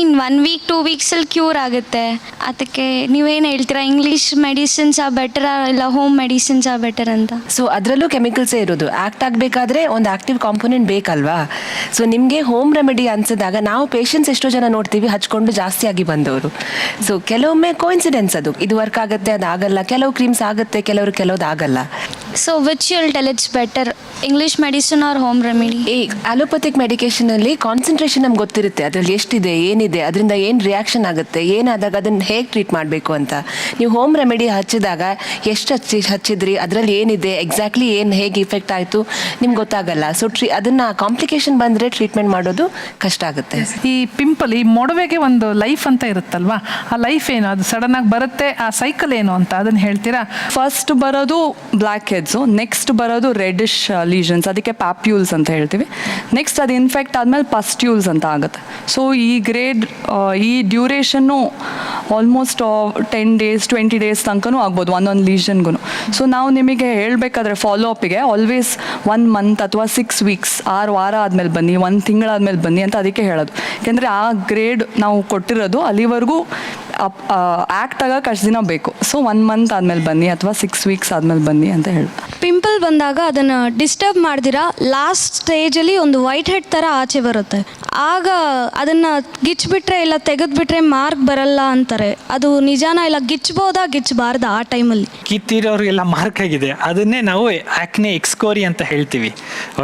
1 ವೀಕ್ 2 ವೀಕ್ಸಲ್ಲಿ ಕ್ಯೂರ್ ಆಗುತ್ತೆ. ಅದಕ್ಕೆ ನೀವೇನು ಹೇಳ್ತೀರಾ, ಇಂಗ್ಲೀಷ್ ಮೆಡಿಸಿನ್ಸ್ ಆ ಬೆಟರ್ ಇಲ್ಲ ಹೋಮ್ ಮೆಡಿಸಿನ್ಸ್ ಆ ಬೆಟರ್ ಅಂತ? ಸೊ ಅದರಲ್ಲೂ ಕೆಮಿಕಲ್ಸೇ ಇರೋದು. ಆ್ಯಕ್ಟ್ ಆಗಬೇಕಾದ್ರೆ ಒಂದು ಆ್ಯಕ್ಟಿವ್ ಕಾಂಪೋನೆಂಟ್ ಬೇಕಲ್ವಾ? ಸೊ ನಿಮಗೆ ಹೋಮ್ ರೆಮಿಡಿ ಅನ್ಸಿದಾಗ ನಾವು ಪೇಷಂಟ್ಸ್ ಎಷ್ಟೋ ಜನ ನೋಡ್ತೀವಿ ಹಚ್ಕೊಂಡು ಜಾಸ್ತಿ ಆಗಿ ಬಂದವರು. ಸೊ ಕೆಲವೊಮ್ಮೆ ಕೋಇನ್ಸಿಡೆನ್ಸ್, ಅದು ಇದು ವರ್ಕ್ ಆಗುತ್ತೆ ಅದಾಗಲ್ಲ, ಕೆಲವು ಕ್ರೀಮ್ಸ್ ಆಗುತ್ತೆ ಕೆಲವ್ದು ಆಗಲ್ಲ. So which you will tell it's better, English medicine or home remedy? ಈ ಅಲೋಪತಿಕ್ ಮೆಡಿಕೇಷನಲ್ಲಿ ಕಾನ್ಸಂಟ್ರೇಷನ್ ನಮ್ಗೆ ಗೊತ್ತಿರುತ್ತೆ, ಅದರಲ್ಲಿ ಎಷ್ಟಿದೆ ಏನಿದೆ, ಅದರಿಂದ ಏನು ರಿಯಾಕ್ಷನ್ ಆಗುತ್ತೆ, ಏನಾದಾಗ ಅದನ್ನು ಹೇಗೆ ಟ್ರೀಟ್ ಮಾಡಬೇಕು ಅಂತ. ನೀವು ಹೋಮ್ ರೆಮಿಡಿ ಹಚ್ಚಿದಾಗ ಎಷ್ಟು ಹಚ್ಚಿದ್ರಿ, ಅದರಲ್ಲಿ ಏನಿದೆ, ಎಕ್ಸಾಕ್ಟ್ಲಿ ಏನು ಹೇಗೆ ಇಫೆಕ್ಟ್ ಆಯಿತು ನಿಮ್ಗೆ ಗೊತ್ತಾಗಲ್ಲ. ಸೊ ಅದನ್ನು ಕಾಂಪ್ಲಿಕೇಶನ್ ಬಂದರೆ ಟ್ರೀಟ್ಮೆಂಟ್ ಮಾಡೋದು ಕಷ್ಟ ಆಗುತ್ತೆ. ಈ ಪಿಂಪಲ್, ಈ ಮೊಡವೆಗೆ ಒಂದು ಲೈಫ್ ಅಂತ ಇರುತ್ತಲ್ವಾ, ಆ ಲೈಫ್ ಏನು, ಅದು ಸಡನ್ ಆಗಿ ಬರುತ್ತೆ, ಆ ಸೈಕಲ್ ಏನು ಅಂತ ಅದನ್ನು ಹೇಳ್ತೀರಾ? ಫಸ್ಟ್ ಬರೋದು ಬ್ಲ್ಯಾಕ್ ಹೆಡ್ಸು, ನೆಕ್ಸ್ಟ್ ಬರೋದು ರೆಡಿಶ್ ಲೀಷನ್ಸ್, ಅದಕ್ಕೆ ಪ್ಯಾಪ್ಯೂಲ್ಸ್ ಅಂತ ಹೇಳ್ತೀವಿ. ನೆಕ್ಸ್ಟ್ ಅದು ಇನ್ಫೆಕ್ಟ್ ಆದಮೇಲೆ ಪಸ್ಟ್ಯೂಲ್ಸ್ ಅಂತ ಆಗುತ್ತೆ. ಸೊ ಈ ಡ್ಯೂರೇಷನ್ನು ಆಲ್ಮೋಸ್ಟ್ 10 days 20 days ತನಕನೂ ಆಗ್ಬೋದು ಒಂದೊಂದು ಲೀಷನ್ಗೂ. ಸೊ ನಾವು ನಿಮಗೆ ಹೇಳಬೇಕಾದ್ರೆ ಫಾಲೋ ಅಪ್ಪಿಗೆ ಆಲ್ವೇಸ್ 1 month ಅಥವಾ 6 weeks 6 ವಾರ ಆದಮೇಲೆ ಬನ್ನಿ, 1 ತಿಂಗಳಾದ್ಮೇಲೆ ಬನ್ನಿ ಅಂತ ಅದಕ್ಕೆ ಹೇಳೋದು. ಯಾಕೆಂದರೆ ಆ ಗ್ರೇಡ್ ನಾವು ಕೊಟ್ಟಿರೋದು ಅಲ್ಲಿವರೆಗೂ ಆ್ಯಕ್ಟ್ ಆಗೋಕೆ ಅಷ್ಟು ದಿನ ಬೇಕು. ಸೊ 1 month ಆದಮೇಲೆ ಬನ್ನಿ ಅಥವಾ 6 weeks ಆದಮೇಲೆ ಬನ್ನಿ ಅಂತ ಹೇಳಿ. ಪಿಂಪಲ್ ಬಂದಾಗ ಅದನ್ನು ಡಿಸ್ಟರ್ಬ್ ಮಾಡ್ದಿರಾ ಲಾಸ್ಟ್ ಸ್ಟೇಜಲ್ಲಿ ಒಂದು ವೈಟ್ ಹೆಡ್ ಥರ ಆಚೆ ಬರುತ್ತೆ. ಆಗ ಅದನ್ನು ಗಿಚ್ಬಿಟ್ರೆ ಇಲ್ಲ ತೆಗೆದ್ಬಿಟ್ರೆ ಮಾರ್ಕ್ ಬರಲ್ಲ ಅಂತಾರೆ. ಅದು ನಿಜಾನ ಇಲ್ಲ ಗಿಚ್ಬೋದಾ ಗಿಚ್ಚಬಾರ್ದ ಆ ಟೈಮಲ್ಲಿ? ಕಿತ್ತಿರೋರಿಗೆಲ್ಲ ಮಾರ್ಕ್ ಆಗಿದೆ, ಅದನ್ನೇ ನಾವು ಆಕ್ನೆ ಎಕ್ಸ್ಕೋರಿ ಅಂತ ಹೇಳ್ತೀವಿ.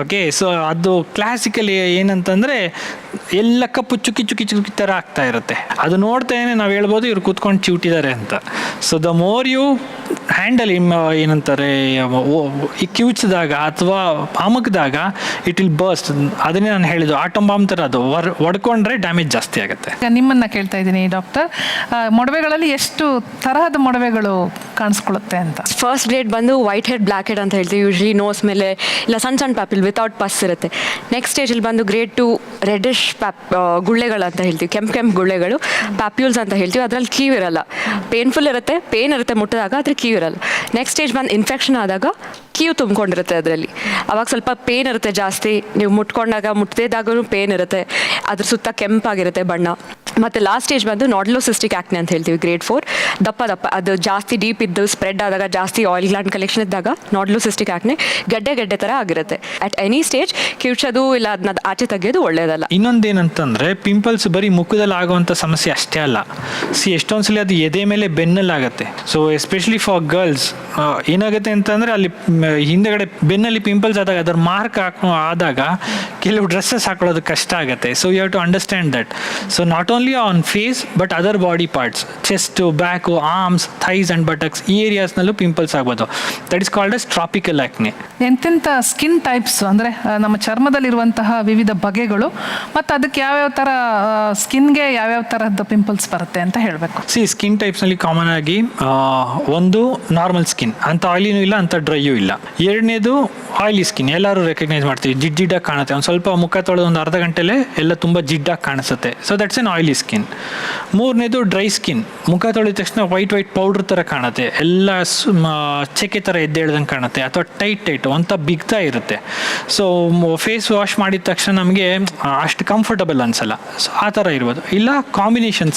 ಓಕೆ, ಸೊ ಅದು ಕ್ಲಾಸಿಕಲಿ ಏನಂತಂದರೆ ಎಲ್ಲ ಕಪ್ಪು ಚುಕ್ಕಿ ಚುಕ್ಕಿ ಚುಕ್ಕಿ ಥರ ಆಗ್ತಾ ಇರುತ್ತೆ. ಅದು ನೋಡ್ತೇನೆ ನಾವು ಹೇಳ್ಬೋದು ಇವ್ರು ಕೂತ್ಕೊಂಡು ಚಿವುಟಿದ್ದಾರೆ ಅಂತ. So the more you handle ಏನಂತಾರೆ, ಈ ಕಿವುಚಿದಾಗ ಅಥವಾ ಅಮುಕ್ದಾಗ ಇಟ್ ವಿಲ್ ಬರ್ಸ್ಟ್. ಅದನ್ನೇ ನಾನು ಹೇಳಿದ್ದು, ಆಟಮ್ ಬಾಂಬ್ ಥರ ಅದು ಒಡ್ಕೊಂಡ್ರೆ ಡ್ಯಾಮೇಜ್ ಜಾಸ್ತಿ ಆಗುತ್ತೆ. ಈಗ ನಿಮ್ಮನ್ನ ಕೇಳ್ತಾ ಇದ್ದೀನಿ ಡಾಕ್ಟರ್, ಮೊಡವೆಗಳಲ್ಲಿ ಎಷ್ಟು ತರಹದ ಮೊಡವೆಗಳು ಕಾಣಿಸ್ಕೊಳ್ಳುತ್ತೆ ಅಂತ? ಫಸ್ಟ್ ಗ್ರೇಡ್ ಬಂದು ವೈಟ್ ಹೆಡ್ ಬ್ಲ್ಯಾಕ್ ಹೆಡ್ ಅಂತ ಹೇಳ್ತೀವಿ, ಯೂಶ್ವಲಿ ನೋಸ್ ಮೇಲೆ ಇಲ್ಲ ಸಣ್ಣ ಸಣ್ಣ ಪ್ಯಾಪಿಲ್ ವಿತೌಟ್ ಪಸ್ ಇರುತ್ತೆ. ನೆಕ್ಸ್ಟ್ ಸ್ಟೇಜಲ್ಲಿ ಬಂದು ಗ್ರೇಡ್ 2 ರೆಡಿಶ್ ಗುಳ್ಳೆಗಳು ಅಂತ ಹೇಳ್ತೀವಿ, ಕೆಂಪು ಗುಳ್ಳೆಗಳು, ಪ್ಯಾಪ್ಯೂಲ್ಸ್ ಅಂತ ಹೇಳ್ತೀವಿ. ಅದರಲ್ಲಿ ಕೀವ್ ಇರಲ್ಲ, ಪೇನ್ಫುಲ್ ಇರುತ್ತೆ, ಪೇನ್ ಇರುತ್ತೆ ಮುಟ್ಟಿದಾಗ, ಅದ್ರ ಕೀವ್ ಇರಲ್ಲ. ನೆಕ್ಸ್ಟ್ ಸ್ಟೇಜ್ ಬಂದು ಇನ್ಫೆಕ್ಷನ್ ಆದಾಗ ಕೀವು ತುಂಬಿಕೊಂಡಿರುತ್ತೆ ಅದರಲ್ಲಿ, ಅವಾಗ ಸ್ವಲ್ಪ ಪೇನ್ ಇರುತ್ತೆ ಜಾಸ್ತಿ. ನೀವು ಮುಟ್ತಿದ್ದಾಗೂ ಪೇನ್ ಇರುತ್ತೆ, ಅದ್ರ ಸುತ್ತ ಕೆಂಪಾಗಿರುತ್ತೆ ಬಣ್ಣ. ಮತ್ತು ಲಾಸ್ಟ್ ಸ್ಟೇಜ್ ಬಂದು ನಾಡ್ಲೋಸಿಸ್ಟಿಕ್ ಆಕ್ನೆ ಅಂತ ಹೇಳ್ತೀವಿ, ಗ್ರೇಡ್ 4 ದಪ್ಪ ಅದು ಜಾಸ್ತಿ ಡೀಪ್ ಇದ್ದು ಸ್ಪ್ರೆಡ್ ಆದಾಗ, ಜಾಸ್ತಿ ಆಯಿಲ್ ಗ್ಲ್ಯಾಂಡ್ ಕಲೆಕ್ಷನ್ ಇದ್ದಾಗ ನಾಡ್ಲೋಸಿಸ್ಟಿಕ್ ಆಕ್ನೆ ಗಡ್ಡೆ ಥರ ಆಗಿರುತ್ತೆ. ಅಟ್ ಎನಿ ಸ್ಟೇಜ್ ಕಿವುಚೋದು ಇಲ್ಲ ಅದನ್ನ ಆಚೆ ತೆಗೆಯೋದು ಒಳ್ಳೆಯದಲ್ಲ. ಇನ್ನೊಂದೇನಂತಂದರೆ ಪಿಂಪಲ್ಸ್ ಬರೀ ಮುಖದಲ್ಲಿ ಆಗುವಂಥ ಸಮಸ್ಯೆ ಅಷ್ಟೇ ಅಲ್ಲ. ಎಷ್ಟೊಂದ್ಸಲಿ ಅದು ಎದೆ ಮೇಲೆ ಬೆನ್ನಲ್ಲಾಗುತ್ತೆ. ಸೊ ಎಸ್ಪೆಷಲಿ ಫಾರ್ ಗರ್ಲ್ಸ್ ಏನಾಗುತ್ತೆ ಅಂತಂದರೆ ಅಲ್ಲಿ ಹಿಂದೆಗಡೆ ಬೆನ್ನಲ್ಲಿ ಪಿಂಪಲ್ಸ್ ಆದಾಗ ಅದರ ಮಾರ್ಕ್ ಆದಾಗ ಕೆಲವು ಡ್ರೆಸ್ಸಸ್ ಹಾಕೊಳ್ಳೋದು ಕಷ್ಟ ಆಗುತ್ತೆ. So you have to understand that. So not only on face but other body parts, chest, back, arms, thighs and buttocks, ಈ ಏರಿಯಾಸ್ನಲ್ಲೂ ಪಿಂಪಲ್ಸ್ ಆಗ್ಬೋದು. That is called as tropical acne. ಎಂತೆಂಥ ಸ್ಕಿನ್ ಟೈಪ್ಸ್ ಅಂದರೆ ನಮ್ಮ ಚರ್ಮದಲ್ಲಿರುವಂತಹ ವಿವಿಧ ಬಗೆಗಳು ಮತ್ತು ಅದಕ್ಕೆ ಯಾವ್ಯಾವ ಥರ ಸ್ಕಿನ್ಗೆ ಯಾವ್ಯಾವ ಥರದ್ದು ಪಿಂಪಲ್ಸ್ ಬರುತ್ತೆ ಅಂತ ಹೇಳಬೇಕು. ಸ್ಕಿನ್ ಟೈಪ್ಸ್ನಲ್ಲಿ ಕಾಮನ್ ಆಗಿ ಒಂದು ನಾರ್ಮಲ್ ಸ್ಕಿನ್, ಅಂಥ ಆಯಿಲಿನೂ ಇಲ್ಲ ಅಂಥ ಡ್ರೈಯೂ ಇಲ್ಲ. ಎರಡನೇದು ಆಯಿಲಿ ಸ್ಕಿನ್, ಎಲ್ಲರೂ ರೆಕಗ್ನೈಸ್ ಮಾಡ್ತೀವಿ, ಜಿಡ್ಡಾಗಿ ಕಾಣುತ್ತೆ. ಒಂದು ಸ್ವಲ್ಪ ಮುಖ ತೊಳೆದು ಒಂದು ಅರ್ಧ ಗಂಟೆಲೇ ಎಲ್ಲ ತುಂಬ ಜಿಡ್ಡಾಗಿ ಕಾಣಿಸುತ್ತೆ. So that's N oily skin. ಮೂರನೇದು ಡ್ರೈ ಸ್ಕಿನ್, ಮುಖ ತೊಳೆದ ತಕ್ಷಣ ವೈಟ್ ಪೌಡ್ರ್ ಥರ ಕಾಣುತ್ತೆ, ಎಲ್ಲ ಚೆಕ್ಕೆ ಥರ ಎದ್ದೇಳ್ದಂಗೆ ಕಾಣುತ್ತೆ, ಅಥವಾ ಟೈಟ್ ಅಂತ ಬಿಗ್ತಾ ಇರುತ್ತೆ. ಸೊ ಫೇಸ್ ವಾಶ್ ಮಾಡಿದ ತಕ್ಷಣ ನಮಗೆ ಅಷ್ಟು ಕಂಫರ್ಟಬಲ್ ಅನಿಸಲ್ಲ. ಸೊ ಆ ಥರ ಇರ್ಬೋದು. ಇಲ್ಲ ಕಾಂಬಿನೇಷನ್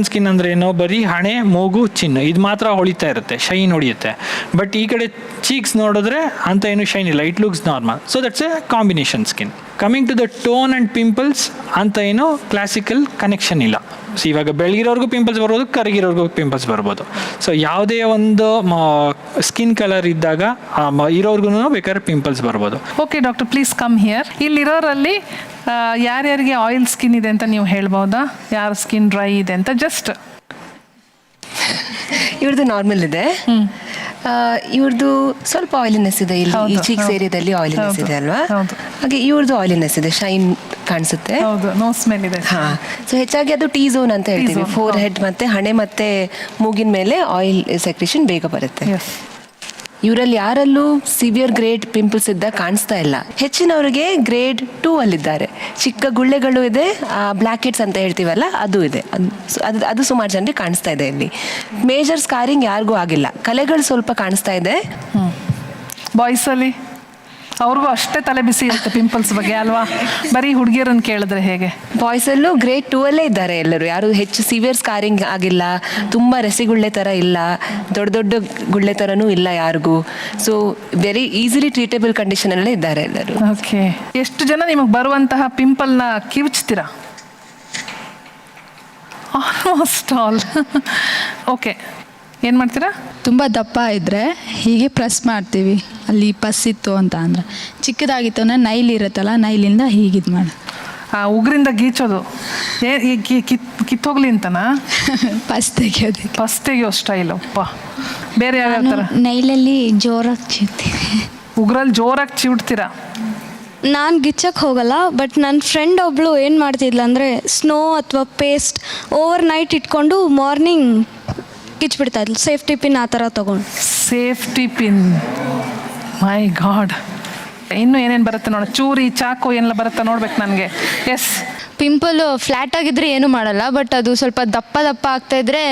ಸ್ಕಿನ್ ಅಂದರೆ ಏನೋ ಬರೀ ಹಣೆ, ಮೂಗು, ಚಿನ್ನು ಇದು ಮಾತ್ರ ಹೊಳಿತಾ ಇರುತ್ತೆ, ಶೈನ್ ಹೊಡೆಯುತ್ತೆ. ಬಟ್ ಈ ಕಡೆ ಚೀಕ್ಸ್ ನೋಡಿದ್ರೆ ಅಂತ ಏನು ಶೈನ್ ಇಲ್ಲ, it looks normal. So that's a combination skin. Coming to the tone and pimples ಅಂತ ಏನೋ ಕ್ಲಾಸಿಕಲ್ ಕನೆಕ್ಷನ್ ಇಲ್ಲ. ಸೊ ಇವಾಗ ಬೆಳಗಿರೋರ್ಗೂ ಪಿಂಪಲ್ಸ್ ಬರ್ಬೋದು, ಕರಗಿರೋರ್ಗೂ ಪಿಂಪಲ್ಸ್ ಬರ್ಬೋದು. ಸೊ ಯಾವುದೇ ಒಂದು ಸ್ಕಿನ್ ಕಲರ್ ಇದ್ದಾಗ ಇರೋರ್ಗು ಬೇಕಾದ್ರೆ ಪಿಂಪಲ್ಸ್ ಬರ್ಬೋದು. Okay doctor, please come here. ಇಲ್ಲಿರೋರಲ್ಲಿ ಯಾರ್ಯಾರಿಗೆ ಆಯಿಲ್ ಸ್ಕಿನ್ ಇದೆ ಅಂತ ನೀವು ಹೇಳ್ಬೋದಾ? ಯಾರ ಸ್ಕಿನ್ ಡ್ರೈ ಇದೆ ಅಂತ? ಜಸ್ಟ್ ಇವ್ರದ್ದು ನಾರ್ಮಲ್ ಇದೆ, ಇವ್ರದ್ದು ಸ್ವಲ್ಪ ಆಯಿಲಿನೆಸ್ ಇದೆ, ಇಲ್ಲಿ ಈ ಚೀಕ್ಸ್ ಏರಿಯಾದಲ್ಲಿ ಆಯಿಲಿನೆಸ್ ಇದೆ ಅಲ್ವಾ, ಹಾಗೆ ಇವ್ರದ್ದು ಆಯಿಲಿನೆಸ್ ಇದೆ, ಶೈನ್ ಕಾಣಿಸುತ್ತೆ. ನೋ ಸ್ಮೆಲ್ ಇದೆ. ಸೊ ಹೆಚ್ಚಾಗಿ ಅದು ಟೀ ಝೋನ್ ಅಂತ ಹೇಳ್ತೀವಿ. ಫೋರ್ ಹೆಡ್ ಮತ್ತೆ ಹಣೆ ಮತ್ತೆ ಮೂಗಿನ ಮೇಲೆ ಆಯಿಲ್ ಸೆಕ್ರೇಷನ್ ಬೇಗ ಬರುತ್ತೆ. ಇವರಲ್ಲಿ ಯಾರಲ್ಲೂ ಸಿವಿಯರ್ ಗ್ರೇಡ್ ಪಿಂಪಲ್ಸ್ ಇದ್ದ ಕಾಣಿಸ್ತಾ ಇಲ್ಲ. ಹೆಚ್ಚಿನವರಿಗೆ ಗ್ರೇಡ್ 2 ಅಲ್ಲಿದ್ದಾರೆ, ಚಿಕ್ಕ ಗುಳ್ಳೆಗಳು ಇದೆ, ಬ್ಲ್ಯಾಕ್ ಹೆಡ್ಸ್ ಅಂತ ಹೇಳ್ತೀವಲ್ಲ ಅದು ಇದೆ. ಅದು ಸುಮಾರು ಜನರಿಗೆ ಕಾಣಿಸ್ತಾ ಇದೆ. ಇಲ್ಲಿ ಮೇಜರ್ ಸ್ಕಾರಿಂಗ್ ಯಾರಿಗೂ ಆಗಿಲ್ಲ, ಕಲೆಗಳು ಸ್ವಲ್ಪ ಕಾಣಿಸ್ತಾ ಇದೆ. ಬಾಯ್ಸಲ್ಲಿ ಅವ್ರಿಗೂ ಅಷ್ಟೇ ತಲೆ ಬಿಸಿ ಇರುತ್ತೆ ಪಿಂಪಲ್ಸ್ ಬಗ್ಗೆ ಅಲ್ವಾ? ಬರೀ ಹುಡುಗಿಯರನ್ನು ಕೇಳಿದ್ರೆ ಹೇಗೆ? ಬಾಯ್ಸಲ್ಲೂ ಗ್ರೇಡ್ 2 ಅಲ್ಲೇ ಇದ್ದಾರೆ ಎಲ್ಲರೂ. ಯಾರು ಹೆಚ್ಚು ಸಿವಿಯರ್ ಸ್ಕಾರಿಂಗ್ ಆಗಿಲ್ಲ, ತುಂಬ ರಸಿಗುಳ್ಳೆ ಥರ ಇಲ್ಲ, ದೊಡ್ಡ ದೊಡ್ಡ ಗುಳ್ಳೆ ಥರನೂ ಇಲ್ಲ ಯಾರಿಗೂ. ಸೊ ವೆರಿ ಈಸಿಲಿ ಟ್ರೀಟೇಬಲ್ ಕಂಡೀಷನಲ್ಲೇ ಇದ್ದಾರೆ ಎಲ್ಲರೂ. ಓಕೆ. ಎಷ್ಟು ಜನ ನಿಮಗೆ ಬರುವಂತಹ ಪಿಂಪಲ್ನ ಕಿವುಚ್ತೀರಾ? Almost all. ಓಕೆ, ಏನು ಮಾಡ್ತೀರಾ? ತುಂಬ ದಪ್ಪ ಇದ್ದರೆ ಹೀಗೆ ಪ್ರೆಸ್ ಮಾಡ್ತೀವಿ, ಅಲ್ಲಿ ಪಸ್ ಇತ್ತು ಅಂತ ಅಂದರೆ. ಚಿಕ್ಕದಾಗಿತ್ತು ಅಂದರೆ ನೈಲ್ ಇರುತ್ತಲ್ಲ, ನೈಲಿಂದ ಹೀಗಿದು ಮಾಡಿ ಉಗ್ರಿಂದ ಗೀಚೋದು ಕಿತ್ತೋಗ್ಲಿ ಅಂತನಾ? ಪಸ್ ತೆಗಿಯೋದು. ಪಸ್ ತೆಗಿಯೋ ಸ್ಟೈಲ್. ಅಪ್ಪ, ಬೇರೆ ಯಾವ್ಯಾವ ಥರ? ನೈಲಲ್ಲಿ ಜೋರಾಗಿ ಚಿಡ್ತೀವಿ. ಉಗ್ರಲ್ಲಿ ಜೋರಾಗಿ ಚಿಡ್ತೀರಾ? ನಾನು ಗಿಚ್ಚಕ್ಕೆ ಹೋಗಲ್ಲ, ಬಟ್ ನನ್ನ ಫ್ರೆಂಡ್ ಒಬ್ಬಳು ಏನು ಮಾಡ್ತಿದ್ಲು ಅಂದರೆ ಸ್ನೋ ಅಥವಾ ಪೇಸ್ಟ್ ಓವರ್ ನೈಟ್ ಇಟ್ಕೊಂಡು ಮಾರ್ನಿಂಗ್ ಕಿಚ್ಬಿಡ್ತಾ ಇದ್ಲು, ಸೇಫ್ಟಿ ಪಿನ್ ಆ ಥರ ತೊಗೊಂಡು. ಸೇಫ್ಟಿ ಪಿನ್, ಮೈ ಗಾಡ್. ಇನ್ನು ಏನೇನು ಬರುತ್ತೆ ನೋಡ, ಚೂರಿ, ಚಾಕು ಏನೆಲ್ಲ ಬರುತ್ತೆ ನೋಡ್ಬೇಕು ನನಗೆ. ಎಸ್. ಪಿಂಪಲು ಫ್ಲ್ಯಾಟ್ ಆಗಿದ್ರೆ ಏನೂ ಮಾಡಲ್ಲ, ಬಟ್ ಅದು ಸ್ವಲ್ಪ ದಪ್ಪ ಆಗ್ತಾಯಿದ್ರೆ